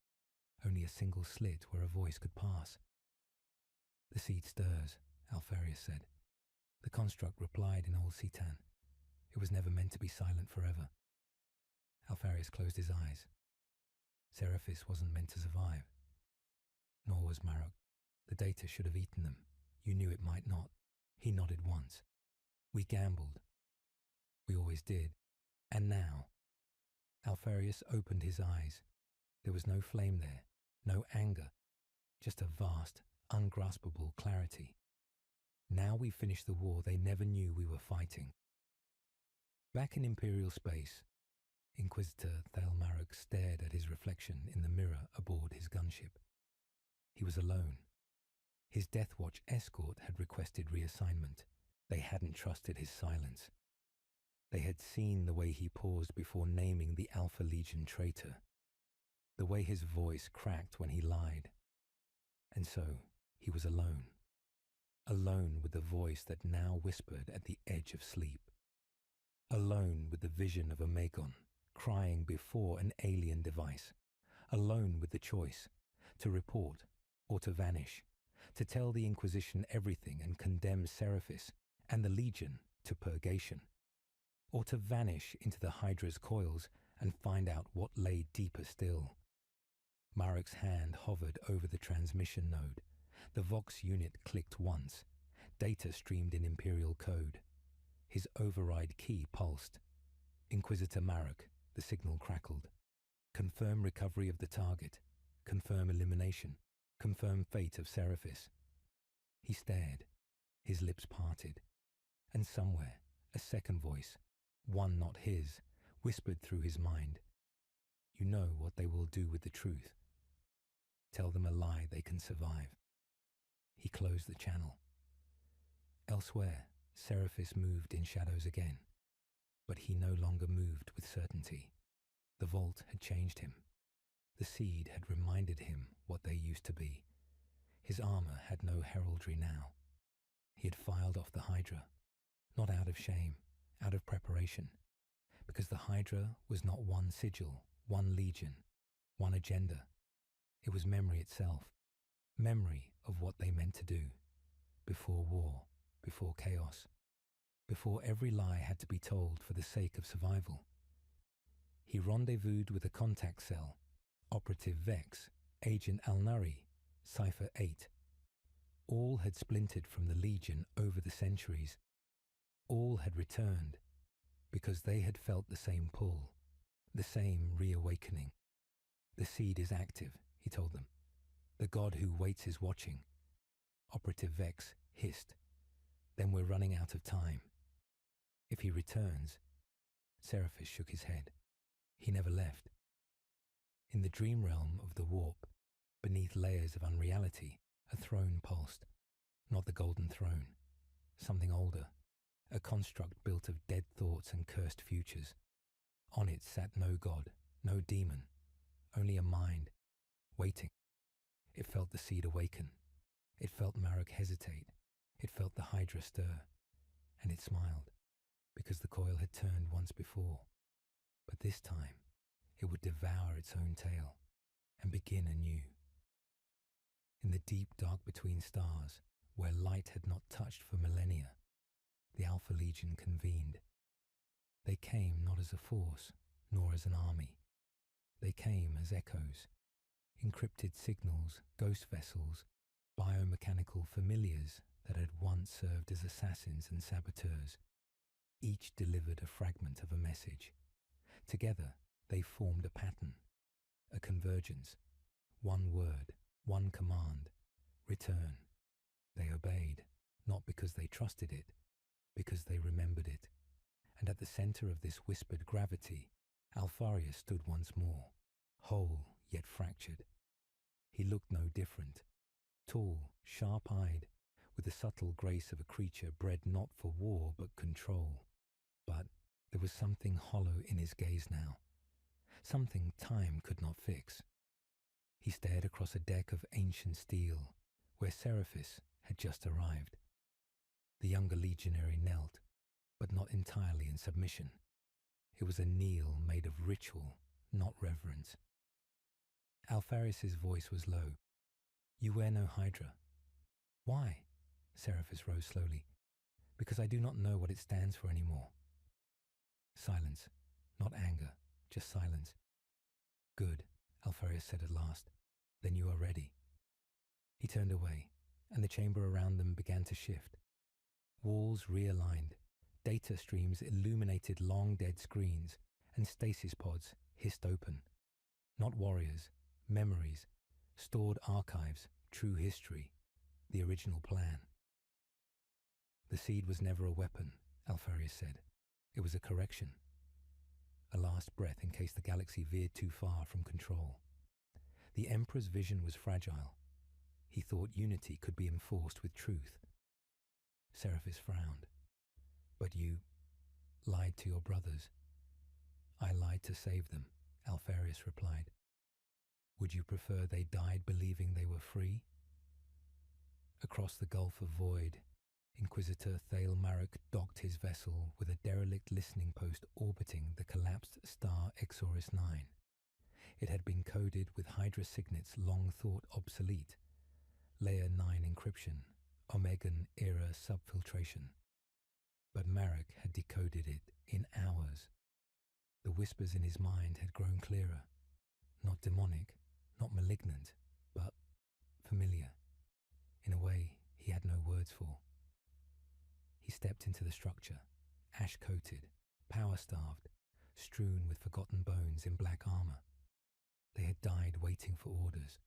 only a single slit where a voice could pass. "The seed stirs," Alfarius said. The construct replied in Old Citan. It was never meant to be silent forever. Alfarius closed his eyes. Seraphis wasn't meant to survive. Nor was Marok. The data should have eaten them. You knew it might not. He nodded once. "We gambled. We always did. And now." Alfarius opened his eyes. There was no flame there, no anger, just a vast, ungraspable clarity. Now we finished the war they never knew we were fighting. Back in Imperial space, Inquisitor Thal Marok stared at his reflection in the mirror aboard his gunship. He was alone. His Deathwatch escort had requested reassignment. They hadn't trusted his silence. They had seen the way he paused before naming the Alpha Legion traitor, the way his voice cracked when he lied. And so he was alone. Alone with the voice that now whispered at the edge of sleep. Alone with the vision of Omegon, crying before an alien device. Alone with the choice, to report or to vanish, to tell the Inquisition everything and condemn Seraphis and the Legion to purgation, or to vanish into the Hydra's coils and find out what lay deeper still. Marok's hand hovered over the transmission node. The Vox unit clicked once. Data streamed in Imperial code. His override key pulsed. Inquisitor Marok, the signal crackled. Confirm recovery of the target. Confirm elimination. Confirm fate of Seraphis. He stared. His lips parted. And somewhere, a second voice, one not his, whispered through his mind. "You know what they will do with the truth. Tell them a lie they can survive." He closed the channel. Elsewhere, Seraphis moved in shadows again, but he no longer moved with certainty. The vault had changed him. The seed had reminded him what they used to be. His armor had no heraldry now. He had filed off the Hydra, not out of shame, out of preparation, because the Hydra was not one sigil, one legion, one agenda. It was memory itself, memory of what they meant to do, before war, before chaos, before every lie had to be told for the sake of survival. He rendezvoused with a contact cell, Operative Vex, Agent Al-Nari, Cypher 8. All had splintered from the Legion over the centuries. All had returned, because they had felt the same pull, the same reawakening. "The seed is active," he told them. "The god who waits is watching." Operative Vex hissed. "Then we're running out of time. If he returns, Seraphis shook his head. He never left. In the dream realm of the warp, beneath layers of unreality, a throne pulsed. Not the golden throne. Something older. A construct built of dead thoughts and cursed futures. On it sat no god, no demon, only a mind, waiting. It felt the seed awaken. It felt Marek hesitate. It felt the Hydra stir. And it smiled, because the coil had turned once before. But this time, it would devour its own tail and begin anew. In the deep dark between stars, where light had not touched for millennia, the Alpha Legion convened. They came not as a force, nor as an army. They came as echoes, encrypted signals, ghost vessels, biomechanical familiars that had once served as assassins and saboteurs. Each delivered a fragment of a message. Together, they formed a pattern, a convergence. One word, one command, return. They obeyed, not because they trusted it, because they remembered it. And at the center of this whispered gravity, Alfarius stood once more, whole yet fractured. He looked no different, tall, sharp-eyed, with the subtle grace of a creature bred not for war but control. But there was something hollow in his gaze now, something time could not fix. He stared across a deck of ancient steel, where Seraphis had just arrived. The younger legionary knelt, but not entirely in submission. It was a kneel made of ritual, not reverence. Alfarius's voice was low. You wear no Hydra. Why? Seraphis rose slowly. Because I do not know what it stands for anymore. Silence, not anger, just silence. Good, Alfarius said at last. Then you are ready. He turned away, and the chamber around them began to shift. Walls realigned, data streams illuminated long-dead screens, and stasis pods hissed open. Not warriors, memories, stored archives, true history, the original plan. The seed was never a weapon, Alfarius said. It was a correction. A last breath in case the galaxy veered too far from control. The Emperor's vision was fragile. He thought unity could be enforced with truth. Seraphis frowned. But you lied to your brothers. I lied to save them, Alfarius replied. Would you prefer they died believing they were free? Across the gulf of void, Inquisitor Thale Marek docked his vessel with a derelict listening post orbiting the collapsed star Exoris 9. It had been coded with Hydra signets long thought obsolete. Layer 9 encryption, Omegan-era subfiltration. But Marek had decoded it in hours. The whispers in his mind had grown clearer. Not demonic, not malignant, but familiar. In a way he had no words for. He stepped into the structure, ash-coated, power-starved, strewn with forgotten bones in black armor. They had died waiting for orders,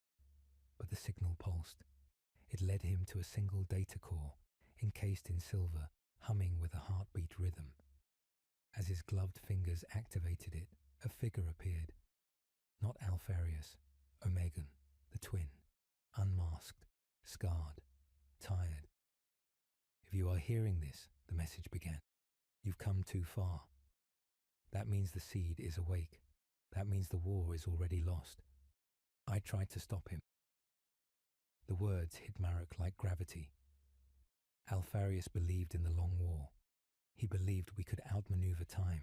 but the signal pulsed. It led him to a single data core, encased in silver, humming with a heartbeat rhythm. As his gloved fingers activated it, a figure appeared. Not Alfarius, Omegan, the twin, unmasked, scarred, tired. If you are hearing this, the message began, you've come too far. That means the seed is awake. That means the war is already lost. I tried to stop him. The words hit Marek like gravity. Alfarius believed in the long war. He believed we could outmaneuver time.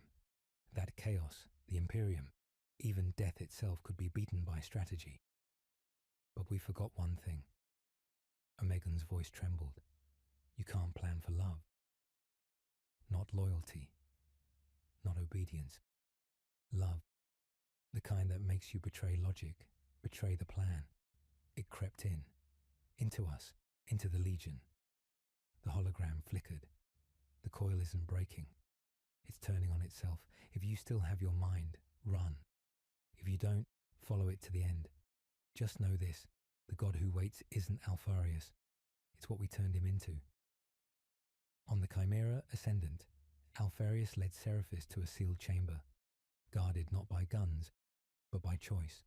That chaos, the Imperium, even death itself could be beaten by strategy. But we forgot one thing. Omegan's voice trembled. You can't plan for love. Not loyalty. Not obedience. Love. The kind that makes you betray logic, betray the plan. It crept in. Into us. Into the Legion. The hologram flickered. The coil isn't breaking. It's turning on itself. If you still have your mind, run. If you don't, follow it to the end. Just know this. The god who waits isn't Alfarius. It's what we turned him into. On the Chimera Ascendant, Alpharius led Seraphis to a sealed chamber, guarded not by guns, but by choice.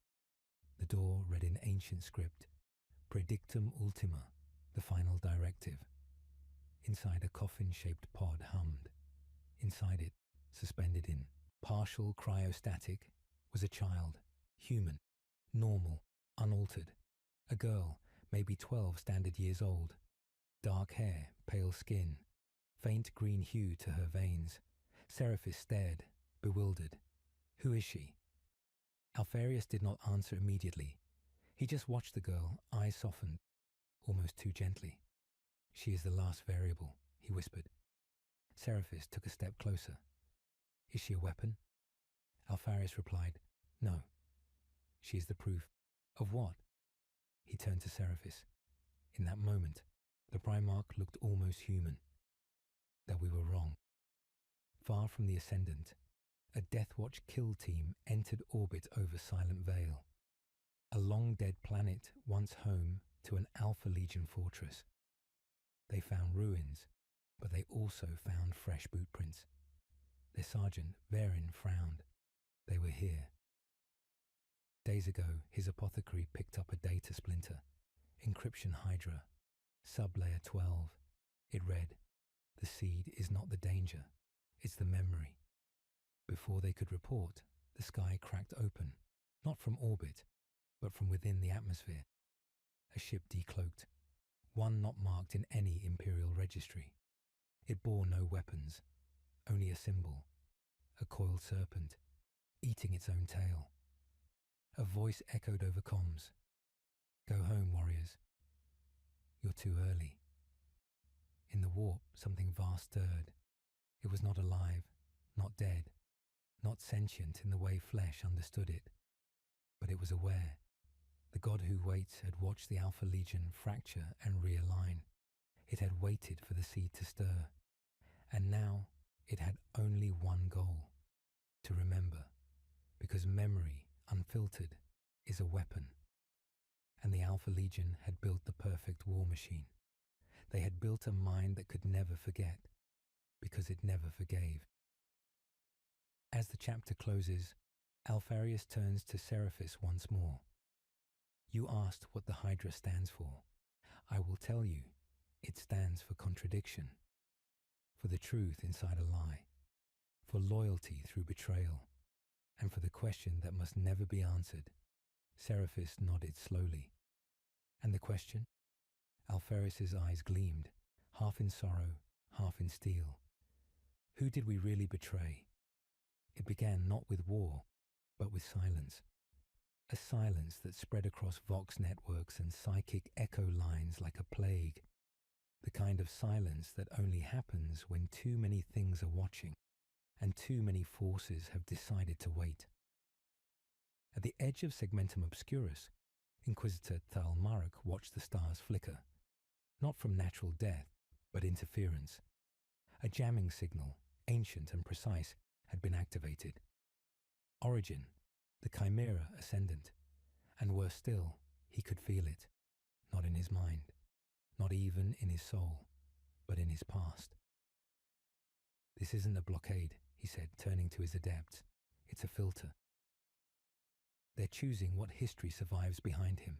The door read in ancient script, Predictum Ultima, the final directive. Inside, a coffin-shaped pod hummed. Inside it, suspended in partial cryostatic, was a child, human, normal, unaltered. A girl, maybe 12 standard years old. Dark hair, pale skin, faint green hue to her veins. Seraphis stared, bewildered. Who is she? Alpharius did not answer immediately. He just watched the girl, eyes softened, almost too gently. She is the last variable, he whispered. Seraphis took a step closer. Is she a weapon? Alpharius replied, no. She is the proof. Of what? He turned to Seraphis. In that moment, the Primarch looked almost human. That we were wrong. Far from the Ascendant, a Deathwatch kill team entered orbit over Silent Vale, a long-dead planet once home to an Alpha Legion fortress. They found ruins, but they also found fresh boot prints. Their sergeant, Varin, frowned. They were here. Days ago, his apothecary picked up a data splinter. Encryption Hydra. Sublayer 12. It read, the seed is not the danger, it's the memory. Before they could report, the sky cracked open, not from orbit, but from within the atmosphere. A ship decloaked, one not marked in any Imperial registry. It bore no weapons, only a symbol, a coiled serpent, eating its own tail. A voice echoed over comms. Go home, warriors. You're too early. In the warp, something vast stirred. It was not alive, not dead, not sentient in the way flesh understood it, but it was aware. The god who waits had watched the Alpha Legion fracture and realign. It had waited for the seed to stir, and now it had only one goal, to remember, because memory, unfiltered, is a weapon. And the Alpha Legion had built the perfect war machine. They had built a mind that could never forget, because it never forgave. As the chapter closes, Alpharius turns to Seraphis once more. You asked what the Hydra stands for. I will tell you, it stands for contradiction, for the truth inside a lie, for loyalty through betrayal, and for the question that must never be answered. Seraphis nodded slowly. And the question? Alpharius's eyes gleamed, half in sorrow, half in steel. Who did we really betray? It began not with war, but with silence. A silence that spread across Vox networks and psychic echo lines like a plague. The kind of silence that only happens when too many things are watching, and too many forces have decided to wait. At the edge of Segmentum Obscurus, Inquisitor Thalmaruk watched the stars flicker, not from natural death, but interference. A jamming signal, ancient and precise, had been activated. Origin, the Chimera Ascendant, and worse still, he could feel it, not in his mind, not even in his soul, but in his past. This isn't a blockade, he said, turning to his adepts. It's a filter. They're choosing what history survives behind him.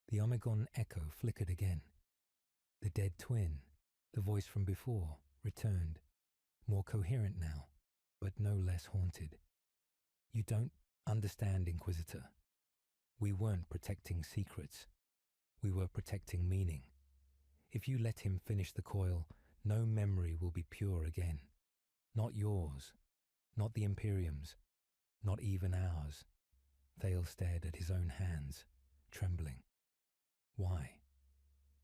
The Omegon echo flickered again. The dead twin, the voice from before, returned, more coherent now, but no less haunted. You don't understand, Inquisitor. We weren't protecting secrets. We were protecting meaning. If you let him finish the coil, no memory will be pure again. Not yours, not the Imperium's, not even ours. Thale stared at his own hands, trembling. Why?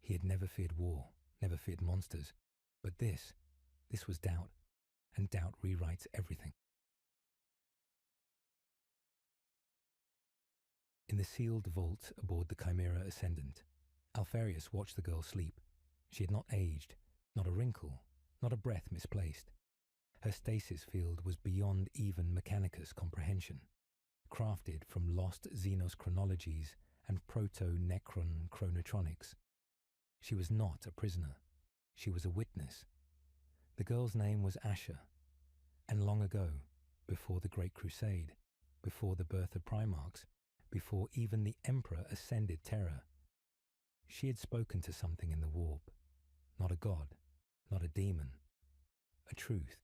He had never feared war, never feared monsters, but this was doubt, and doubt rewrites everything. In the sealed vault aboard the Chimera Ascendant, Alpharius watched the girl sleep. She had not aged, not a wrinkle, not a breath misplaced. Her stasis field was beyond even Mechanicus comprehension, crafted from lost Xenos chronologies and proto-Necron chronotronics. She was not a prisoner. She was a witness. The girl's name was Asher, And long ago, before the Great Crusade, before the birth of Primarchs, before even the Emperor ascended Terra, she had spoken to something in the warp. Not a god, not a demon, a truth.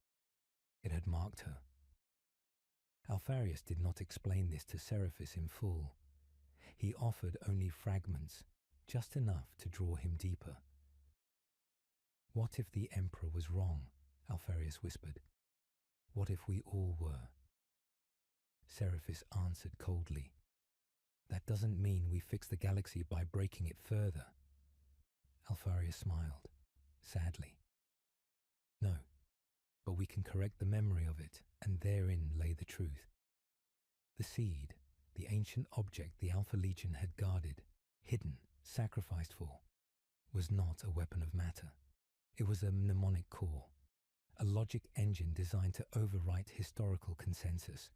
It had marked her. Alpharius did not explain this to Seraphis in full. He offered only fragments, just enough to draw him deeper. What if the Emperor was wrong? Alpharius whispered. What if we all were? Seraphis answered coldly. That doesn't mean we fix the galaxy by breaking it further. Alpharius smiled, sadly. No, but we can correct the memory of it, and therein lay the truth. The seed, the ancient object the Alpha Legion had guarded, hidden, sacrificed for, was not a weapon of matter. It was a mnemonic core, a logic engine designed to overwrite historical consensus,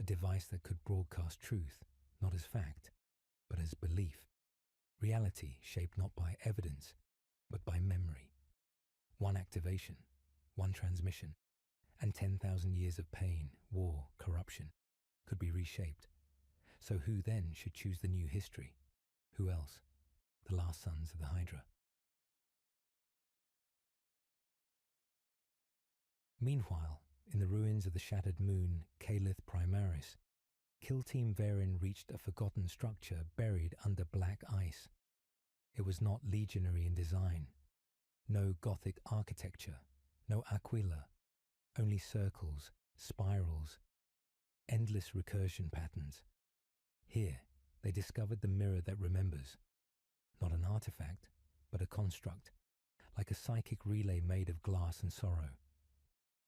a device that could broadcast truth, not as fact, but as belief. Reality shaped not by evidence, but by memory. One activation, one transmission, and 10,000 years of pain, war, corruption could be reshaped. So who then should choose the new history? Who else? The last sons of the Hydra. Meanwhile, in the ruins of the shattered moon Calith Primaris, Kill Team Verin reached a forgotten structure buried under black ice. It was not legionary in design. No Gothic architecture, no aquila, only circles, spirals, endless recursion patterns. Here, they discovered the mirror that remembers. Not an artifact, but a construct, like a psychic relay made of glass and sorrow.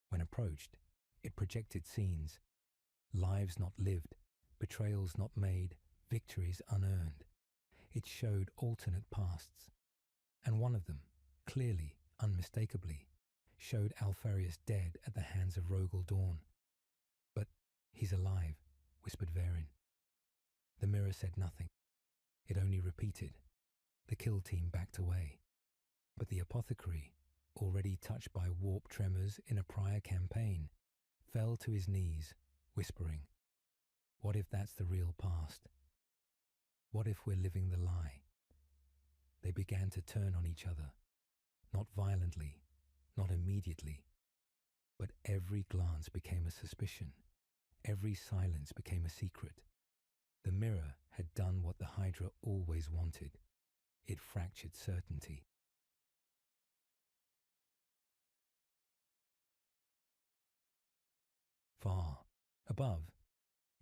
When approached, it projected scenes, lives not lived, betrayals not made, victories unearned. It showed alternate pasts, and one of them, clearly, unmistakably, showed Alpharius dead at the hands of Rogel Dawn. But he's alive, whispered Verin. The mirror said nothing. It only repeated. The kill team backed away. But the apothecary, already touched by warp tremors in a prior campaign, fell to his knees, whispering, what if that's the real past? What if we're living the lie? They began to turn on each other, not violently, not immediately, but every glance became a suspicion, every silence became a secret. The mirror had done what the Hydra always wanted. It fractured certainty. Far above,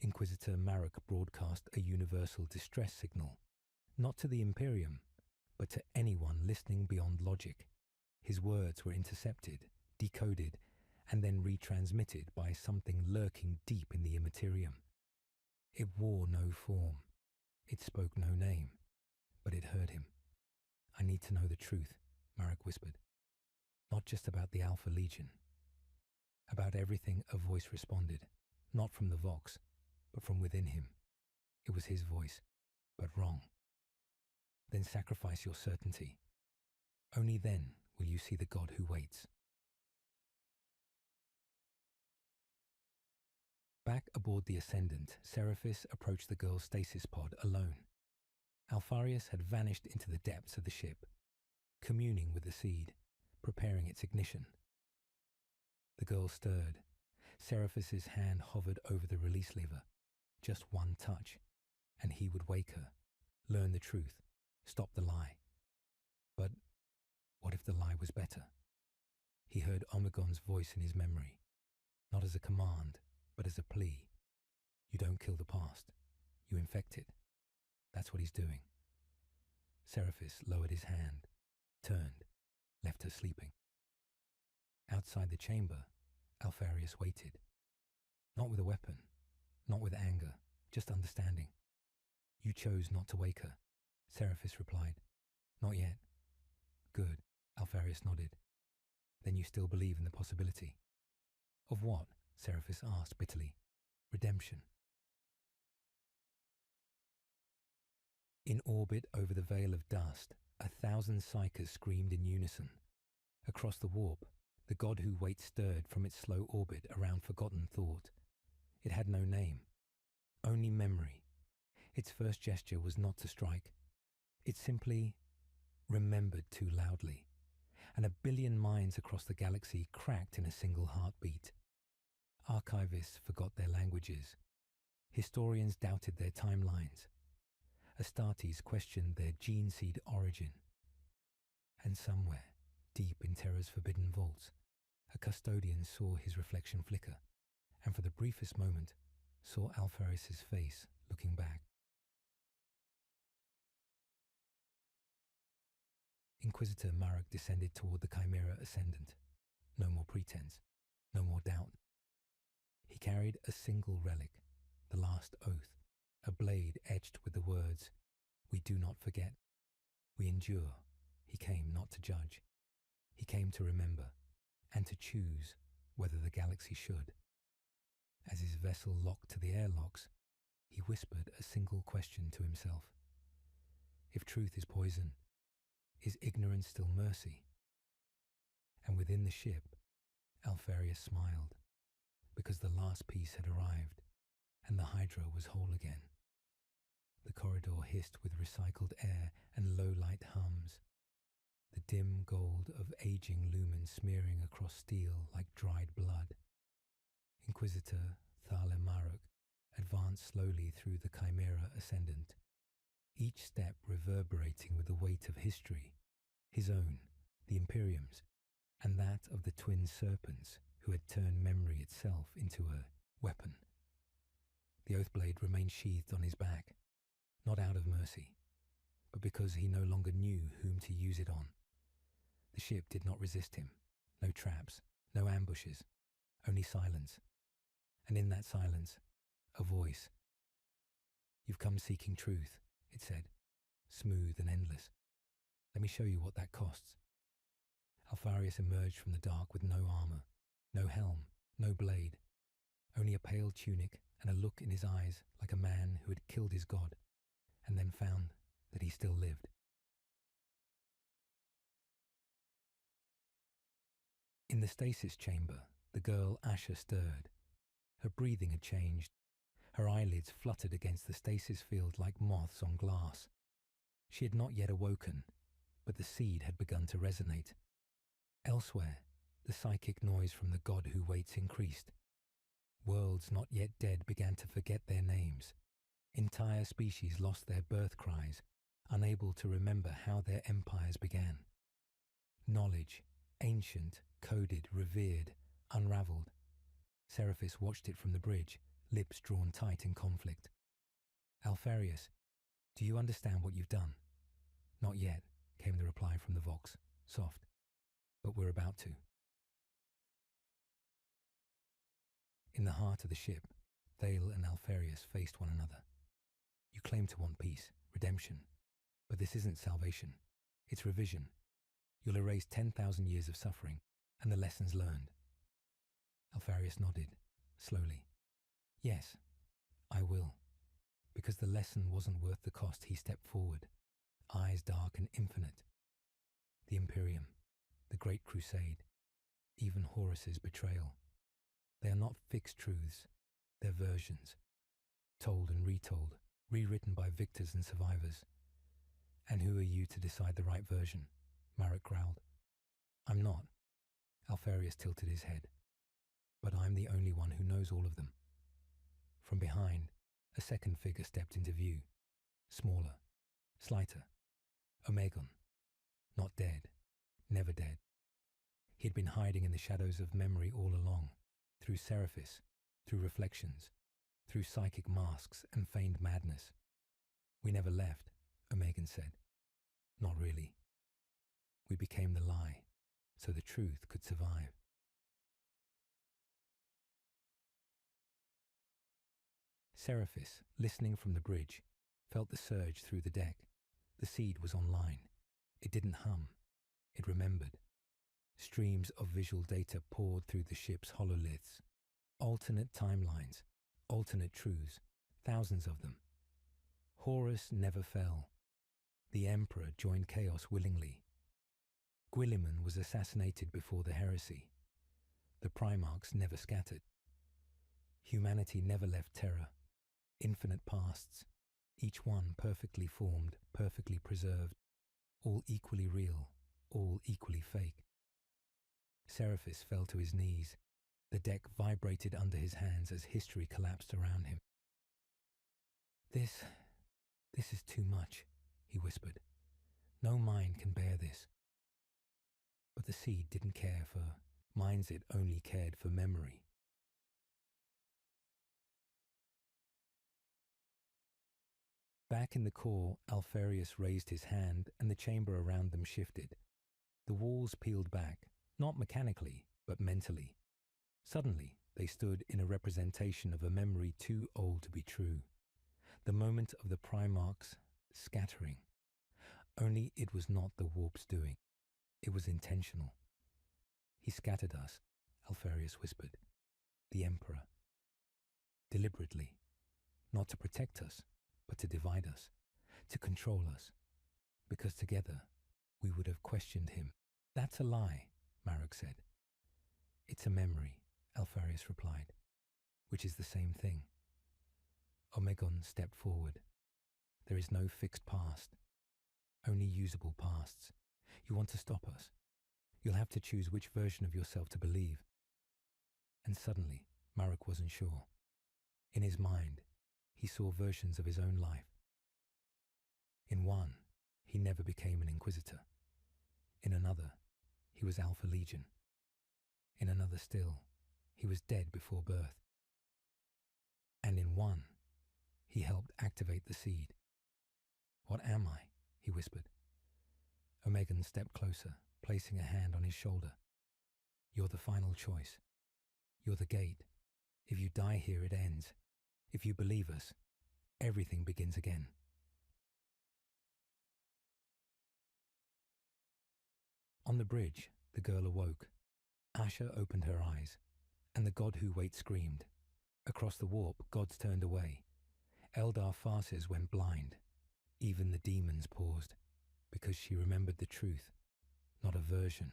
Inquisitor Marek broadcast a universal distress signal, not to the Imperium, but to anyone listening beyond logic. His words were intercepted, decoded, and then retransmitted by something lurking deep in the immaterium. It wore no form. It spoke no name, but it heard him. I need to know the truth, Marek whispered. Not just about the Alpha Legion. About everything a voice responded, not from the Vox, but from within him. It was his voice, but wrong. Then sacrifice your certainty. Only then will you see the God who waits. Back aboard the Ascendant, Seraphis approached the girl's stasis pod alone. Alpharius had vanished into the depths of the ship, communing with the seed, preparing its ignition. The girl stirred. Seraphis's hand hovered over the release lever. Just one touch, and he would wake her, learn the truth, stop the lie. But what if the lie was better? He heard Omegon's voice in his memory, not as a command, but as a plea. You don't kill the past, you infect it. That's what he's doing. Seraphis lowered his hand, turned, left her sleeping. Outside the chamber, Alpharius waited. Not with a weapon, not with anger, just understanding. You chose not to wake her, Seraphis replied. Not yet. Good, Alpharius nodded. Then you still believe in the possibility. Of what? Seraphis asked bitterly. Redemption. In orbit over the veil of dust, 1,000 psychers screamed in unison. Across the warp, The god who waits stirred from its slow orbit around forgotten thought. It had no name, only memory. Its first gesture was not to strike. It simply remembered too loudly, and 1 billion minds across the galaxy cracked in a single heartbeat. Archivists forgot their languages. Historians doubted their timelines. Astartes questioned their gene seed origin. And somewhere, deep in Terra's forbidden vaults, a custodian saw his reflection flicker, and for the briefest moment, saw Alpharis's face looking back. Inquisitor Marek descended toward the Chimera Ascendant. No more pretense, no more doubt. He carried a single relic, the last oath, a blade etched with the words, "We do not forget. We endure." He came not to judge. He came to remember, and to choose whether the galaxy should. As his vessel locked to the airlocks, he whispered a single question to himself. If truth is poison, is ignorance still mercy? And within the ship, Alpharius smiled, because the last piece had arrived, and the Hydra was whole again. The corridor hissed with recycled air and low-light hums, the dim gold of aging lumens smearing across steel like dried blood. Inquisitor Thale Marek advanced slowly through the Chimera Ascendant, each step reverberating with the weight of history, his own, the Imperium's, and that of the twin serpents who had turned memory itself into a weapon. The Oathblade remained sheathed on his back, not out of mercy, but because he no longer knew whom to use it on. The ship did not resist him. No traps, no ambushes, only silence. And in that silence, a voice. "You've come seeking truth," it said, smooth and endless. "Let me show you what that costs." Alpharius emerged from the dark with no armor, no helm, no blade, only a pale tunic and a look in his eyes like a man who had killed his god, and then found that he still lived. In the stasis chamber, the girl Asher stirred. Her breathing had changed. Her eyelids fluttered against the stasis field like moths on glass. She had not yet awoken, but the seed had begun to resonate. Elsewhere, the psychic noise from the god who waits increased. Worlds not yet dead began to forget their names. Entire species lost their birth cries, unable to remember how their empires began. Knowledge, ancient, coded, revered, unraveled. Seraphis watched it from the bridge, lips drawn tight in conflict. "Alpharius, do you understand what you've done?" "Not yet," came the reply from the Vox, soft. "But we're about to." In the heart of the ship, Thale and Alpharius faced one another. "You claim to want peace, redemption, but this isn't salvation. It's revision. You'll erase 10,000 years of suffering and the lessons learned." Alpharius nodded, slowly. "Yes, I will." Because the lesson wasn't worth the cost, he stepped forward, eyes dark and infinite. The Imperium, the Great Crusade, even Horus's betrayal. They are not fixed truths, they're versions, told and retold, rewritten by victors and survivors. "And who are you to decide the right version?" Marek growled. "I'm not." Alpharius tilted his head. "But I'm the only one who knows all of them." From behind, a second figure stepped into view. Smaller, slighter. Omegon. Not dead. Never dead. He had been hiding in the shadows of memory all along, through Seraphis, through reflections, through psychic masks and feigned madness. "We never left," Omegon said. "Not really. We became the lie, so the truth could survive." Seraphis, listening from the bridge, felt the surge through the deck. The seed was online. It didn't hum. It remembered. Streams of visual data poured through the ship's hololiths. Alternate timelines, alternate truths, thousands of them. Horus never fell. The Emperor joined chaos willingly. Guilliman was assassinated before the heresy. The Primarchs never scattered. Humanity never left terror. Infinite pasts, each one perfectly formed, perfectly preserved, all equally real, all equally fake. Seraphis fell to his knees. The deck vibrated under his hands as history collapsed around him. This is too much, he whispered. No mind can bear this. But the seed didn't care for minds, it only cared for memory. Back in the core, Alfarius raised his hand and the chamber around them shifted. The walls peeled back, not mechanically, but mentally. Suddenly, they stood in a representation of a memory too old to be true. The moment of the Primarchs scattering. Only it was not the warp's doing. It was intentional. He scattered us, Alfarius whispered. The Emperor. Deliberately. Not to protect us, but to divide us, to control us. Because together, we would have questioned him. That's a lie, Marek said. It's a memory, Alfarius replied, which is the same thing. Omegon stepped forward. There is no fixed past, only usable pasts. You want to stop us? You'll have to choose which version of yourself to believe. And suddenly, Marek wasn't sure. In his mind, he saw versions of his own life. In one, he never became an Inquisitor. In another, he was Alpha Legion. In another still, he was dead before birth. And in one, he helped activate the seed. What am I? He whispered. Omegon stepped closer, placing a hand on his shoulder. You're the final choice. You're the gate. If you die here, it ends. If you believe us, everything begins again. On the bridge, the girl awoke. Asha opened her eyes, and the god who waits screamed. Across the warp, gods turned away. Eldar farces went blind. Even the demons paused, because she remembered the truth. Not a version,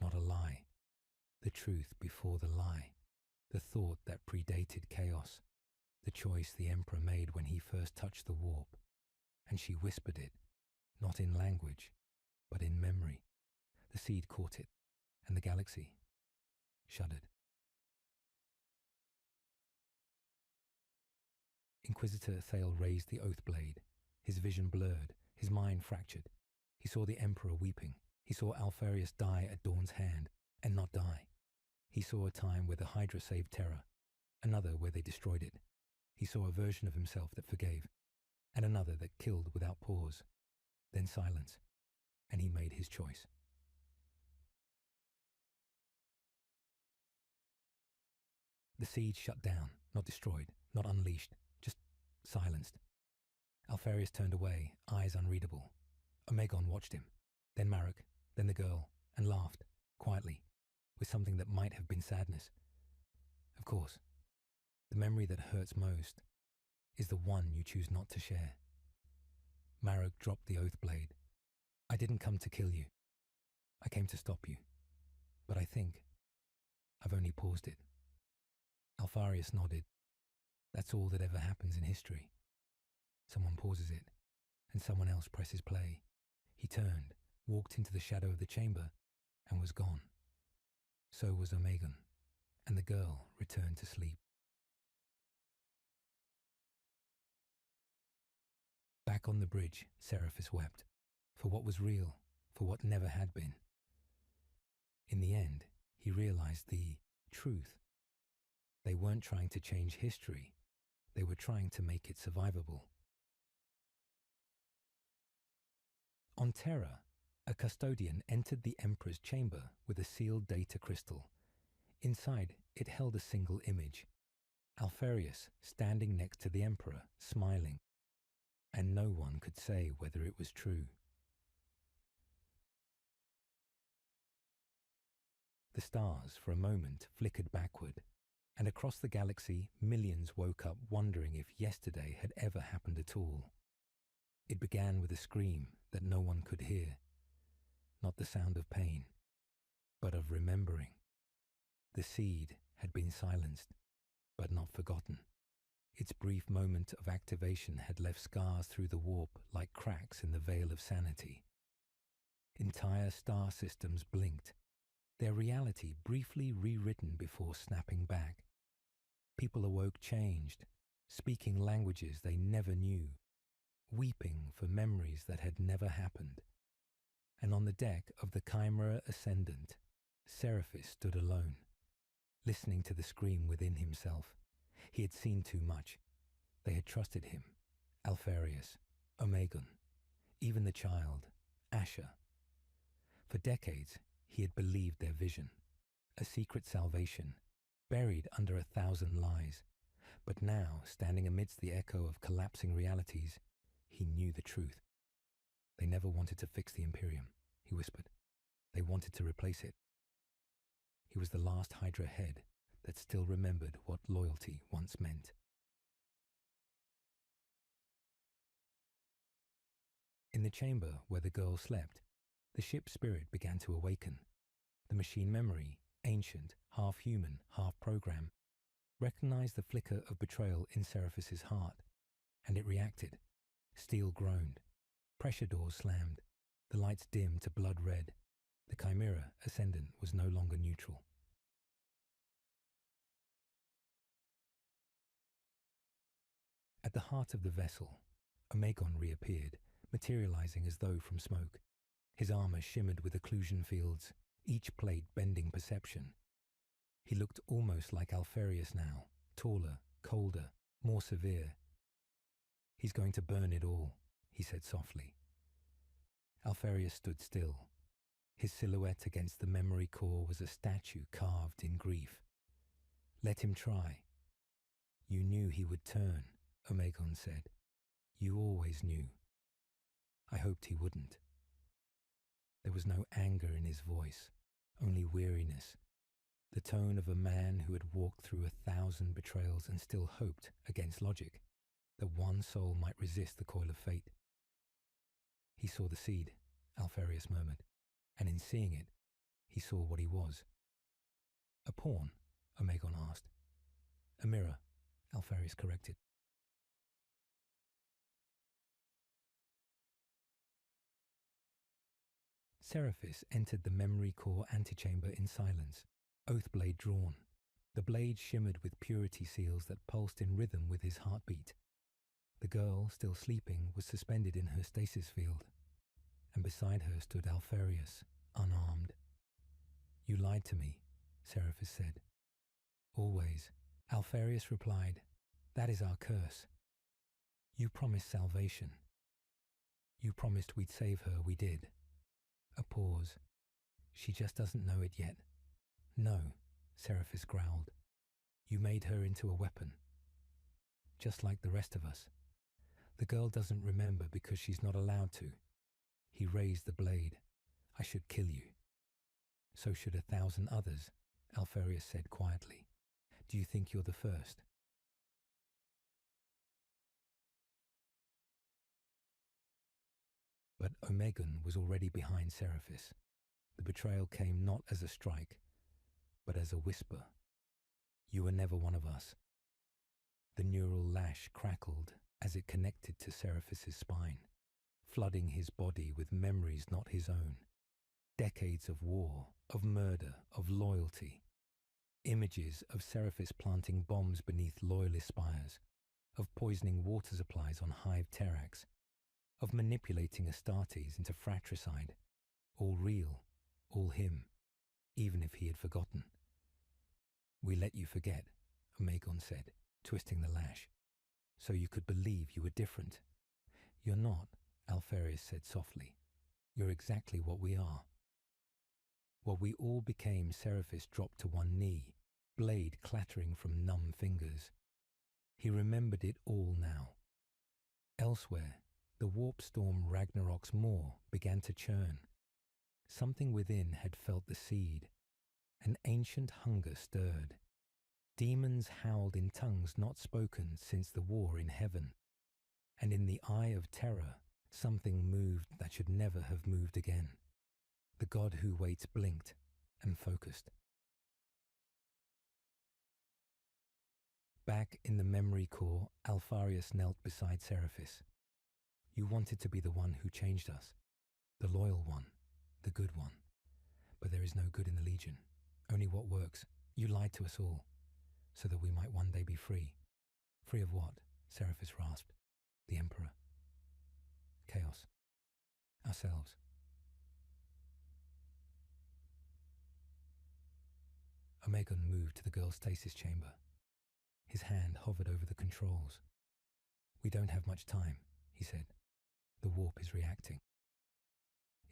not a lie. The truth before the lie. The thought that predated chaos. The choice the Emperor made when he first touched the warp. And she whispered it, not in language, but in memory. The seed caught it, and the galaxy shuddered. Inquisitor Thale raised the oath blade. His vision blurred, his mind fractured. He saw the Emperor weeping. He saw Alfarius die at Dawn's hand, and not die. He saw a time where the Hydra saved Terra, another where they destroyed it. He saw a version of himself that forgave, and another that killed without pause. Then silence, and he made his choice. The seed shut down, not destroyed, not unleashed, just silenced. Alfarius turned away, eyes unreadable. Omegon watched him, then Marek, then the girl, and laughed, quietly, with something that might have been sadness. Of course, the memory that hurts most is the one you choose not to share. Marek dropped the oath blade. I didn't come to kill you. I came to stop you. But I think I've only paused it. Alfarius nodded. That's all that ever happens in history. Someone pauses it, and someone else presses play. He turned, walked into the shadow of the chamber, and was gone. So was Omegon, and the girl returned to sleep. Back on the bridge, Seraphis wept, for what was real, for what never had been. In the end, he realized the truth. They weren't trying to change history, they were trying to make it survivable. On Terra, a custodian entered the Emperor's chamber with a sealed data crystal. Inside, it held a single image. Alfarius standing next to the Emperor, smiling. And no one could say whether it was true. The stars, for a moment, flickered backward, and across the galaxy, millions woke up wondering if yesterday had ever happened at all. It began with a scream that no one could hear. not the sound of pain, but of remembering. The seed had been silenced, but not forgotten. Its brief moment of activation had left scars through the warp like cracks in the veil of sanity. Entire star systems blinked, their reality briefly rewritten before snapping back. People awoke changed, speaking languages they never knew, weeping for memories that had never happened. And on the deck of the Chimera Ascendant, Seraphis stood alone, listening to the scream within himself. He had seen too much. They had trusted him, Alpharius, Omegon, even the child, Asher. For decades, he had believed their vision, a secret salvation, buried under 1,000 lies. But now, standing amidst the echo of collapsing realities, he knew the truth. They never wanted to fix the Imperium, he whispered. They wanted to replace it. He was the last Hydra head that still remembered what loyalty once meant. In the chamber where the girl slept, the ship's spirit began to awaken. The machine memory, ancient, half-human, half-program, recognized the flicker of betrayal in Seraphis's heart, and it reacted. Steel groaned. Pressure doors slammed. The lights dimmed to blood red. The Chimera Ascendant was no longer neutral. At the heart of the vessel, Omegon reappeared, materializing as though from smoke. His armor shimmered with occlusion fields, each plate bending perception. He looked almost like Alpharius now, taller, colder, more severe. He's going to burn it all, he said softly. Alpharius stood still. His silhouette against the memory core was a statue carved in grief. Let him try. You knew he would turn, Omegon said. You always knew. I hoped he wouldn't. There was no anger in his voice, only weariness, the tone of a man who had walked through 1,000 betrayals and still hoped, against logic, that one soul might resist the coil of fate. He saw the seed, Alpharius murmured, and in seeing it, he saw what he was. A pawn, Omegon asked. A mirror, Alpharius corrected. Seraphis entered the memory core antechamber in silence, oathblade drawn. The blade shimmered with purity seals that pulsed in rhythm with his heartbeat. The girl, still sleeping, was suspended in her stasis field, and beside her stood Alpharius, unarmed. You lied to me, Seraphis said. Always. Alpharius replied, that is our curse. You promised salvation. You promised we'd save her, we did. A pause. She just doesn't know it yet. No, Seraphis growled. You made her into a weapon. Just like the rest of us. The girl doesn't remember because she's not allowed to. He raised the blade. I should kill you. So should 1,000 others, Alpharius said quietly. Do you think you're the first? But Omegon was already behind Seraphis. The betrayal came not as a strike, but as a whisper. You were never one of us. The neural lash crackled as it connected to Seraphis's spine, flooding his body with memories not his own. Decades of war, of murder, of loyalty. Images of Seraphis planting bombs beneath loyalist spires, of poisoning water supplies on Hive Terrax, of manipulating Astartes into fratricide. All real, all him, even if he had forgotten. We let you forget, Omegon said, twisting the lash, so you could believe you were different. You're not, Alpharius said softly. You're exactly what we are. What we all became, Seraphis dropped to one knee, blade clattering from numb fingers. He remembered it all now. Elsewhere, the warp storm Ragnarok's maw began to churn. Something within had felt the seed. An ancient hunger stirred. Demons howled in tongues not spoken since the war in heaven. And in the eye of terror, something moved that should never have moved again. The god who waits blinked and focused. Back in the memory core, Alfarius knelt beside Seraphis. You wanted to be the one who changed us, the loyal one, the good one. But there is no good in the Legion, only what works. You lied to us all, so that we might one day be free. Free of what? Seraphis rasped. The Emperor. Chaos. Ourselves. Omegon moved to the girl's stasis chamber. His hand hovered over the controls. We don't have much time, he said. The warp is reacting.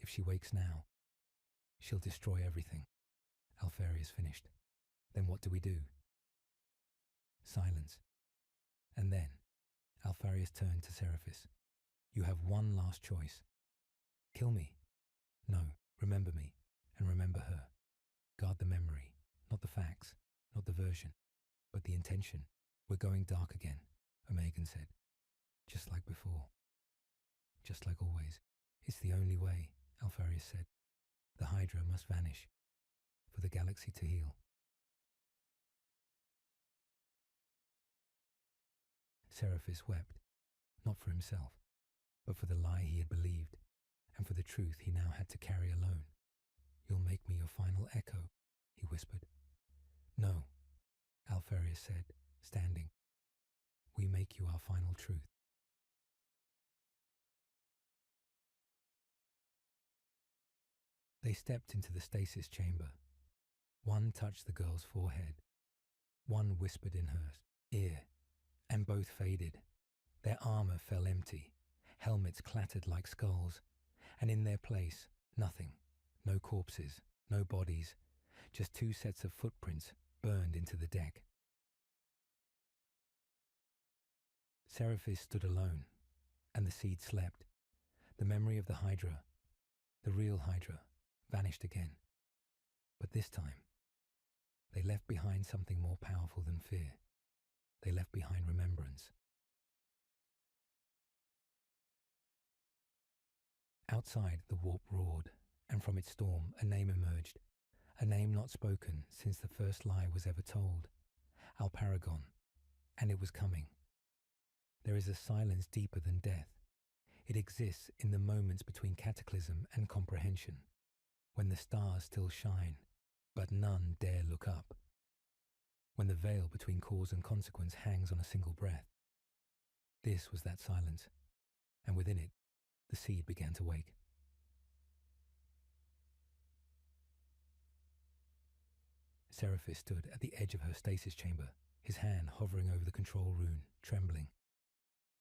If she wakes now, she'll destroy everything. Alfarius finished. Then what do we do? Silence. And then, Alfarius turned to Seraphis. You have one last choice. Kill me. No, remember me, and remember her. Guard the memory, not the facts, not the version, but the intention. We're going dark again, Omegon said. Just like before. Just like always. It's the only way, Alfarius said. The Hydra must vanish, for the galaxy to heal. Seraphis wept, not for himself, but for the lie he had believed, and for the truth he now had to carry alone. You'll make me your final echo, he whispered. No, Alfarius said, standing. We make you our final truth. They stepped into the stasis chamber. One touched the girl's forehead. One whispered in her ear, and both faded. Their armor fell empty. Helmets clattered like skulls, and in their place, nothing. No corpses, no bodies, just two sets of footprints burned into the deck. Seraphis stood alone, and the seed slept. The memory of the Hydra, the real Hydra, vanished again. But this time, they left behind something more powerful than fear. They left behind remembrance. Outside, the warp roared, and from its storm a name emerged, a name not spoken since the first lie was ever told. Alparagon, and it was coming. There is a silence deeper than death. It exists in the moments between cataclysm and comprehension, when the stars still shine, but none dare look up. When the veil between cause and consequence hangs on a single breath. This was that silence, and within it, the seed began to wake. Seraphis stood at the edge of her stasis chamber, his hand hovering over the control rune, trembling.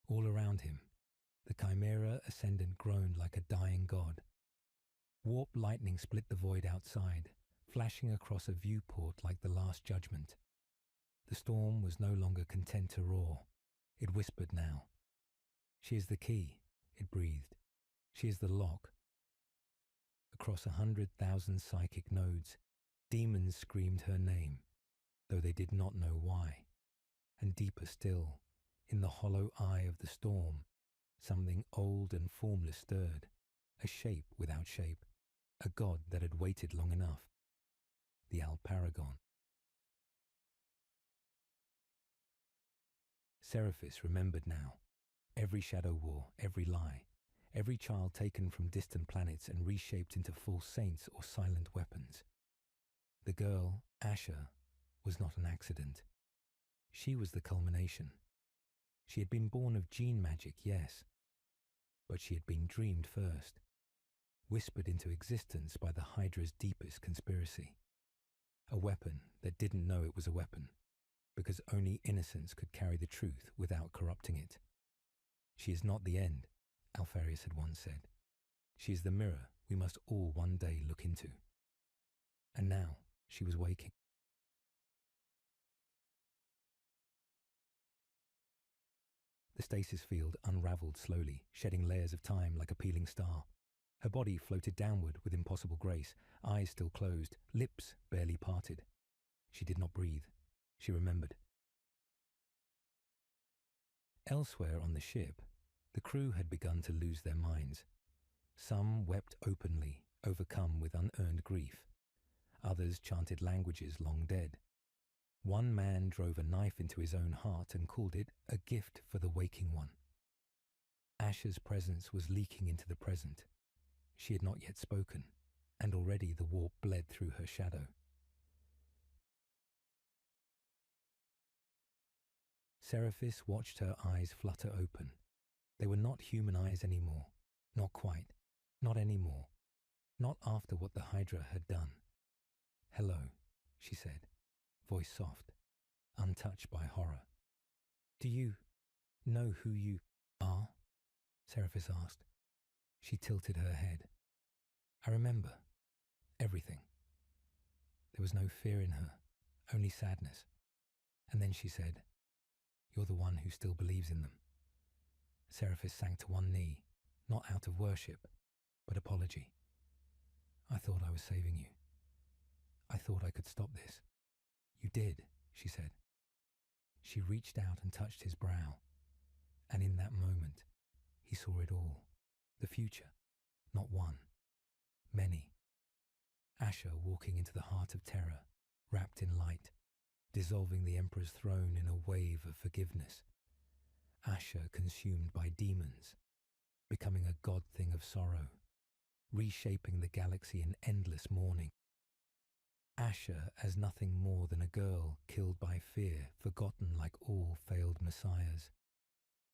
All around him, the Chimera Ascendant groaned like a dying god. Warp lightning split the void outside, flashing across a viewport like the Last Judgment. The storm was no longer content to roar. It whispered now. She is the key, it breathed. She is the lock. Across 100,000 psychic nodes, demons screamed her name, though they did not know why. And deeper still, in the hollow eye of the storm, something old and formless stirred, a shape without shape, a god that had waited long enough. The Alparagon. Seraphis remembered now. Every shadow war, every lie, every child taken from distant planets and reshaped into false saints or silent weapons. The girl, Asher, was not an accident. She was the culmination. She had been born of gene magic, yes, but she had been dreamed first, whispered into existence by the Hydra's deepest conspiracy. A weapon that didn't know it was a weapon, because only innocence could carry the truth without corrupting it. She is not the end, Alfarius had once said. She is the mirror we must all one day look into. And now she was waking. The stasis field unraveled slowly, shedding layers of time like a peeling star. Her body floated downward with impossible grace, eyes still closed, lips barely parted. She did not breathe. She remembered. Elsewhere on the ship, the crew had begun to lose their minds. Some wept openly, overcome with unearned grief. Others chanted languages long dead. One man drove a knife into his own heart and called it a gift for the waking one. Asha's presence was leaking into the present. She had not yet spoken, and already the warp bled through her shadow. Seraphis watched her eyes flutter open. They were not human eyes anymore. Not quite. Not anymore. Not after what the Hydra had done. "Hello," she said, voice soft, untouched by horror. "Do you know who you are?" Seraphis asked. She tilted her head. "I remember everything." There was no fear in her, only sadness. And then she said, "You're the one who still believes in them." Seraphis sank to one knee, not out of worship, but apology. "I thought I was saving you. I thought I could stop this." "You did," she said. She reached out and touched his brow, and in that moment, he saw it all. The future, not one, many. Asha walking into the heart of terror, wrapped in light, dissolving the Emperor's throne in a wave of forgiveness. Asha consumed by demons, becoming a god thing of sorrow, reshaping the galaxy in endless mourning. Asha as nothing more than a girl killed by fear, forgotten like all failed messiahs.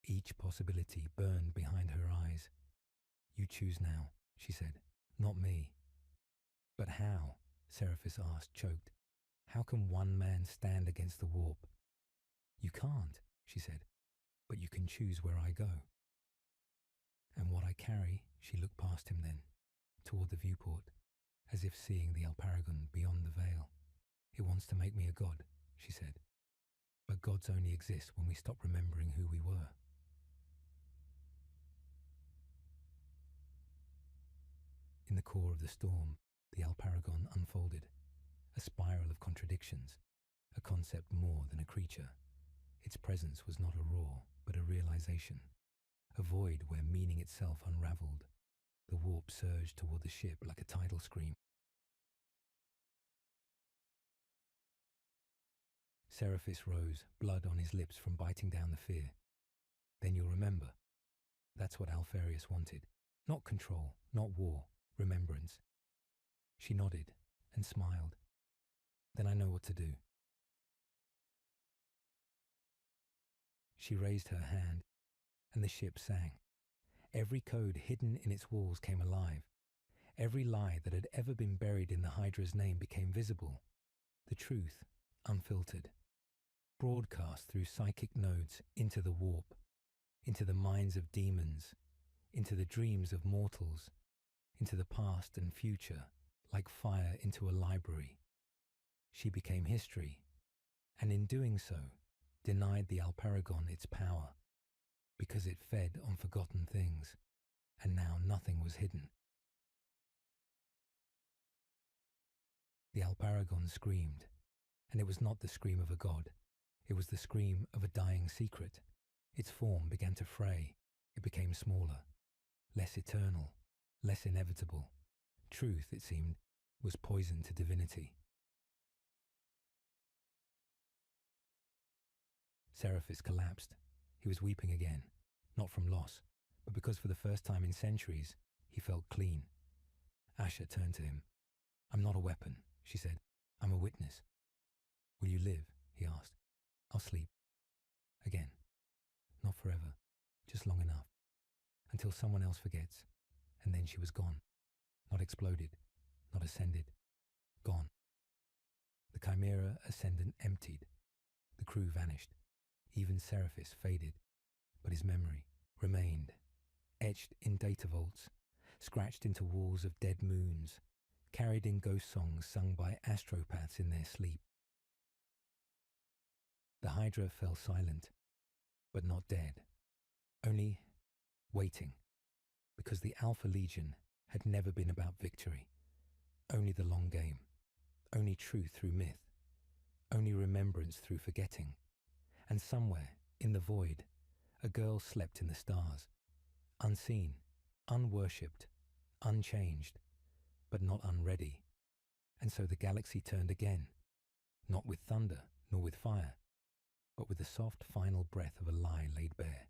Each possibility burned behind her eyes. "You choose now," she said, "not me." "But how?" Seraphis asked, choked. "How can one man stand against the warp?" "You can't," she said, "but you can choose where I go." "And what I carry," she looked past him then, toward the viewport, as if seeing the Alparagon beyond the veil. "It wants to make me a god," she said. "But gods only exist when we stop remembering who we were." In the core of the storm, the Alparagon unfolded, a spiral of contradictions, a concept more than a creature. Its presence was not a roar, but a realization, a void where meaning itself unraveled. The warp surged toward the ship like a tidal scream. Seraphis rose, blood on his lips from biting down the fear. "Then you'll remember." That's what Alfarius wanted. Not control, not war, remembrance. She nodded and smiled. "Then I know what to do." She raised her hand, and the ship sang. Every code hidden in its walls came alive. Every lie that had ever been buried in the Hydra's name became visible. The truth, unfiltered, broadcast through psychic nodes into the warp, into the minds of demons, into the dreams of mortals, into the past and future, like fire into a library. She became history, and in doing so, denied the Alparagon its power, because it fed on forgotten things, and now nothing was hidden. The Alparagon screamed, and it was not the scream of a god. It was the scream of a dying secret. Its form began to fray. It became smaller, less eternal, less inevitable. Truth, it seemed, was poison to divinity. Seraphis collapsed. He was weeping again, not from loss, but because for the first time in centuries, he felt clean. Asha turned to him. "I'm not a weapon," she said. "I'm a witness." "Will you live?" he asked. "I'll sleep." Again. Not forever, just long enough, until someone else forgets, and then she was gone. Not exploded, not ascended, gone. The Chimera ascendant emptied. The crew vanished. Even Seraphis faded, but his memory remained, etched in data vaults, scratched into walls of dead moons, carried in ghost songs sung by astropaths in their sleep. The Hydra fell silent, but not dead, only waiting, because the Alpha Legion had never been about victory, only the long game, only truth through myth, only remembrance through forgetting. And somewhere, in the void, a girl slept in the stars, unseen, unworshipped, unchanged, but not unready. And so the galaxy turned again, not with thunder nor with fire, but with the soft final breath of a lie laid bare.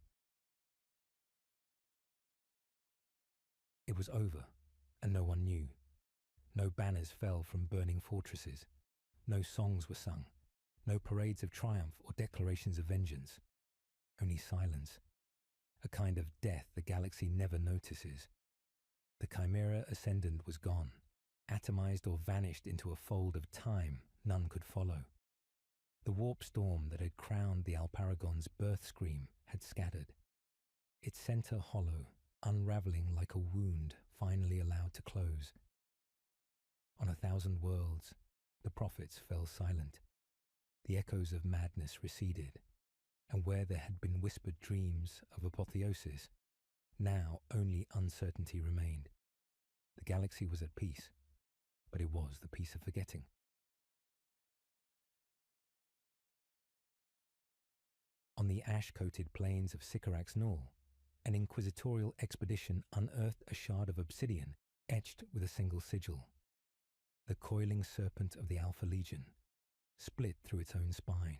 It was over, and no one knew. No banners fell from burning fortresses. No songs were sung. No parades of triumph or declarations of vengeance. Only silence. A kind of death the galaxy never notices. The chimera ascendant was gone, atomized or vanished into a fold of time none could follow. The warp storm that had crowned the Alparagon's birth scream had scattered, its center hollow, unraveling like a wound finally allowed to close. On 1,000 worlds, the prophets fell silent. The echoes of madness receded, and where there had been whispered dreams of apotheosis, now only uncertainty remained. The galaxy was at peace, but it was the peace of forgetting. On the ash-coated plains of Sycorax Null, an inquisitorial expedition unearthed a shard of obsidian etched with a single sigil. The coiling serpent of the Alpha Legion, split through its own spine.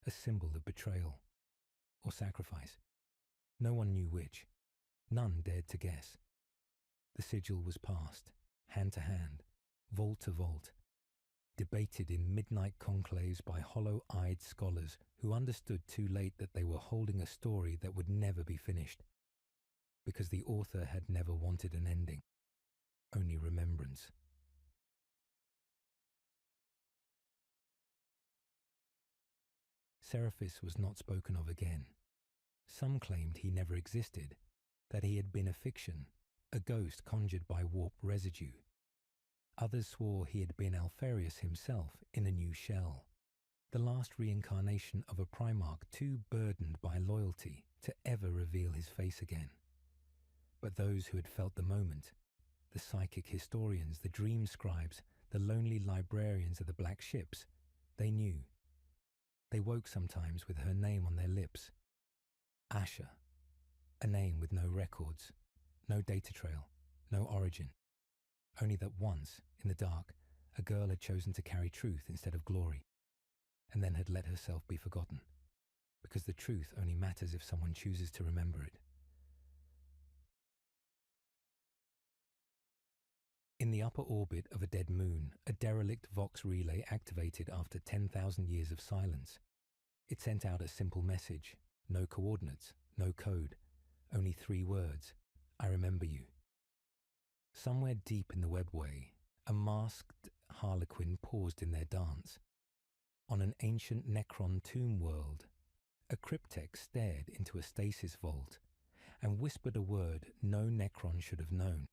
A symbol of betrayal or sacrifice. No one knew which. None dared to guess. The sigil was passed, hand to hand, vault to vault, debated in midnight conclaves by hollow-eyed scholars who understood too late that they were holding a story that would never be finished, because the author had never wanted an ending, only remembrance. Seraphis was not spoken of again. Some claimed he never existed, that he had been a fiction, a ghost conjured by warp residue. Others swore he had been Alfarius himself in a new shell, the last reincarnation of a Primarch too burdened by loyalty to ever reveal his face again. But those who had felt the moment, the psychic historians, the dream scribes, the lonely librarians of the black ships, they knew. They woke sometimes with her name on their lips. Asha, a name with no records, no data trail, no origin. Only that once, in the dark, a girl had chosen to carry truth instead of glory, and then had let herself be forgotten, because the truth only matters if someone chooses to remember it. In the upper orbit of a dead moon, a derelict Vox relay activated after 10,000 years of silence. It sent out a simple message, no coordinates, no code, only 3 words, I remember you. Somewhere deep in the webway, a masked harlequin paused in their dance. On an ancient Necron tomb world, a cryptek stared into a stasis vault and whispered a word no Necron should have known.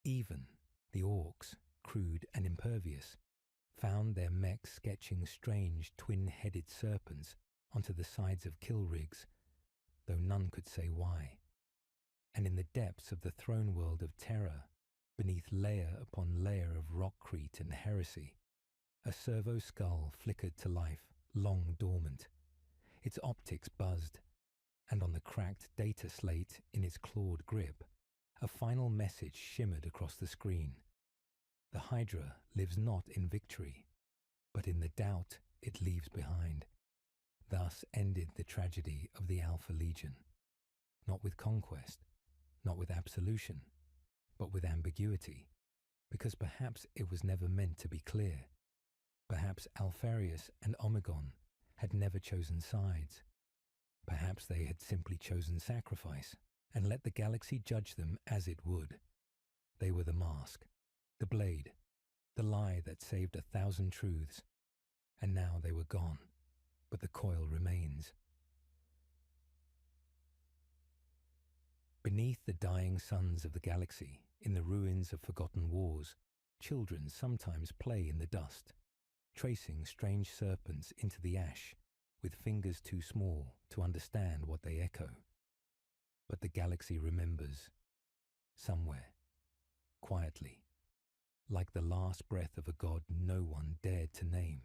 Even the orcs, crude and impervious, found their mechs sketching strange twin-headed serpents onto the sides of kill rigs, though none could say why. And in the depths of the throne world of terror, beneath layer upon layer of rockcrete and heresy, a servo skull flickered to life, long dormant. Its optics buzzed, and on the cracked data slate in its clawed grip, a final message shimmered across the screen. The Hydra lives not in victory, but in the doubt it leaves behind. Thus ended the tragedy of the Alpha Legion, not with conquest, not with absolution, but with ambiguity, because perhaps it was never meant to be clear. Perhaps Alfarius and Omegon had never chosen sides. Perhaps they had simply chosen sacrifice and let the galaxy judge them as it would. They were the mask, the blade, the lie that saved 1,000 truths, and now they were gone, but the coil remains. Beneath the dying suns of the galaxy, in the ruins of forgotten wars, children sometimes play in the dust, tracing strange serpents into the ash with fingers too small to understand what they echo. But the galaxy remembers, somewhere, quietly, like the last breath of a god no one dared to name.